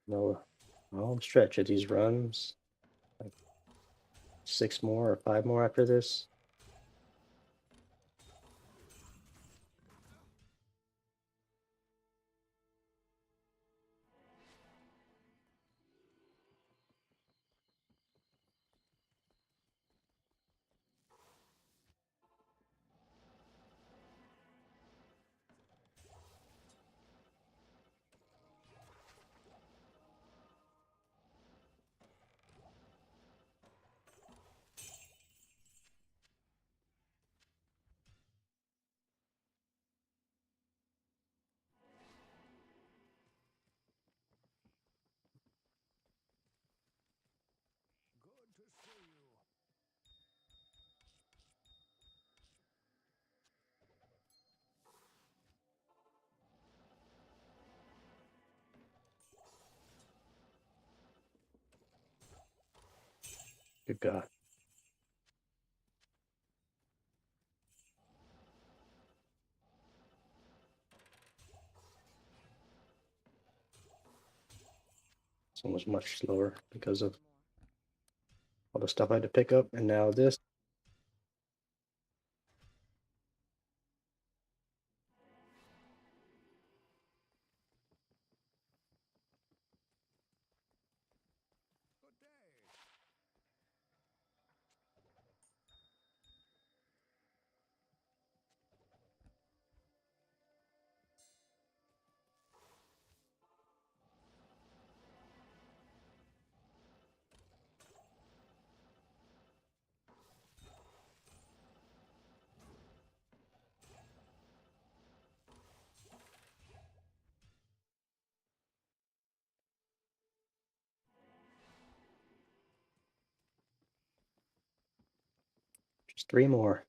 No, I'll stretch at these runs. Like 6 more or 5 more after this. Good to see you. Good God. This one was much slower because of all the stuff I had to pick up, and now this. Good day. Just 3 more.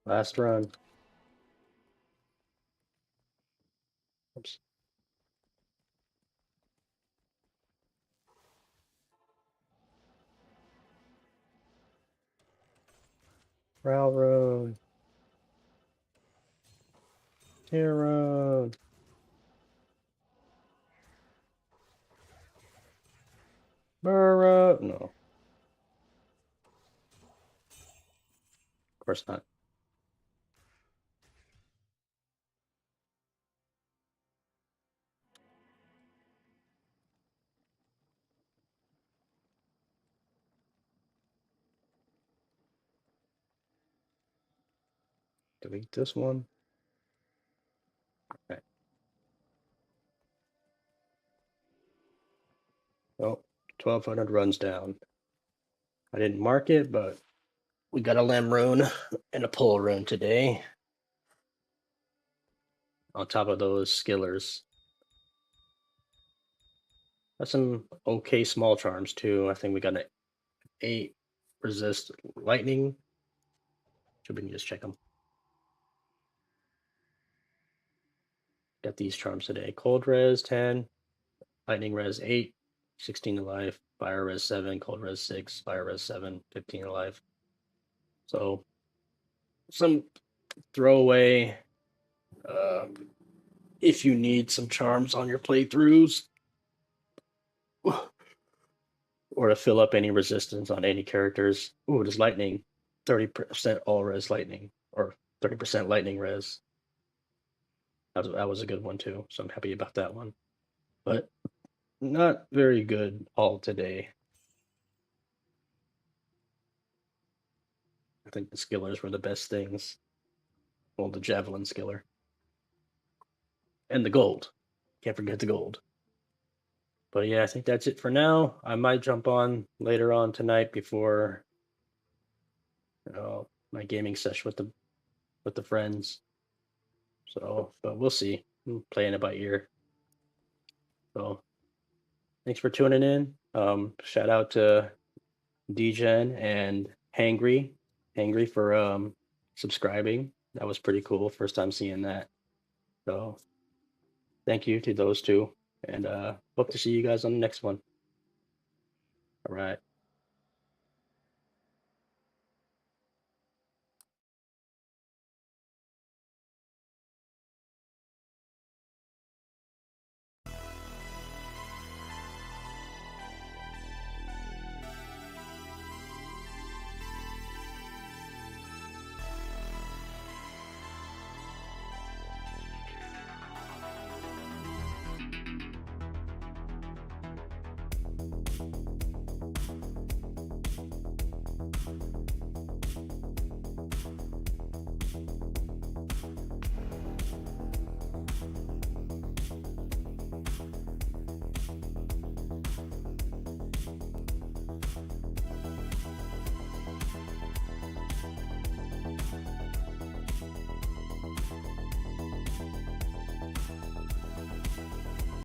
Last run. Oops. Railroad. Railroad. Burrow. No. Of course not. delete this one. Okay. Oh, 1200 runs down. I didn't mark it, but we got a limb rune and a pull rune today. On top of those skillers. That's some okay small charms too. I think we got an 8 resist lightning. Should we just check them? Got these charms today. Cold res 10, lightning res 8, 16 to life, fire res 7, cold res 6, fire res 7, 15 to life. So some throwaway if you need some charms on your playthroughs or to fill up any resistance on any characters. Ooh, there's lightning. 30% all res lightning or 30% lightning res. That was a good one too. So I'm happy about that one. But not very good all today. I think the skillers were the best things. Well, the javelin skiller. And the gold. Can't forget the gold. But yeah, I think that's it for now. I might jump on later on tonight before my gaming session with the friends. So, but we'll see. I'm playing it by ear. So, thanks for tuning in. Shout out to DGen and Hangry for subscribing. That was pretty cool. First time seeing that. So, thank you to those two, and hope to see you guys on the next one. All right.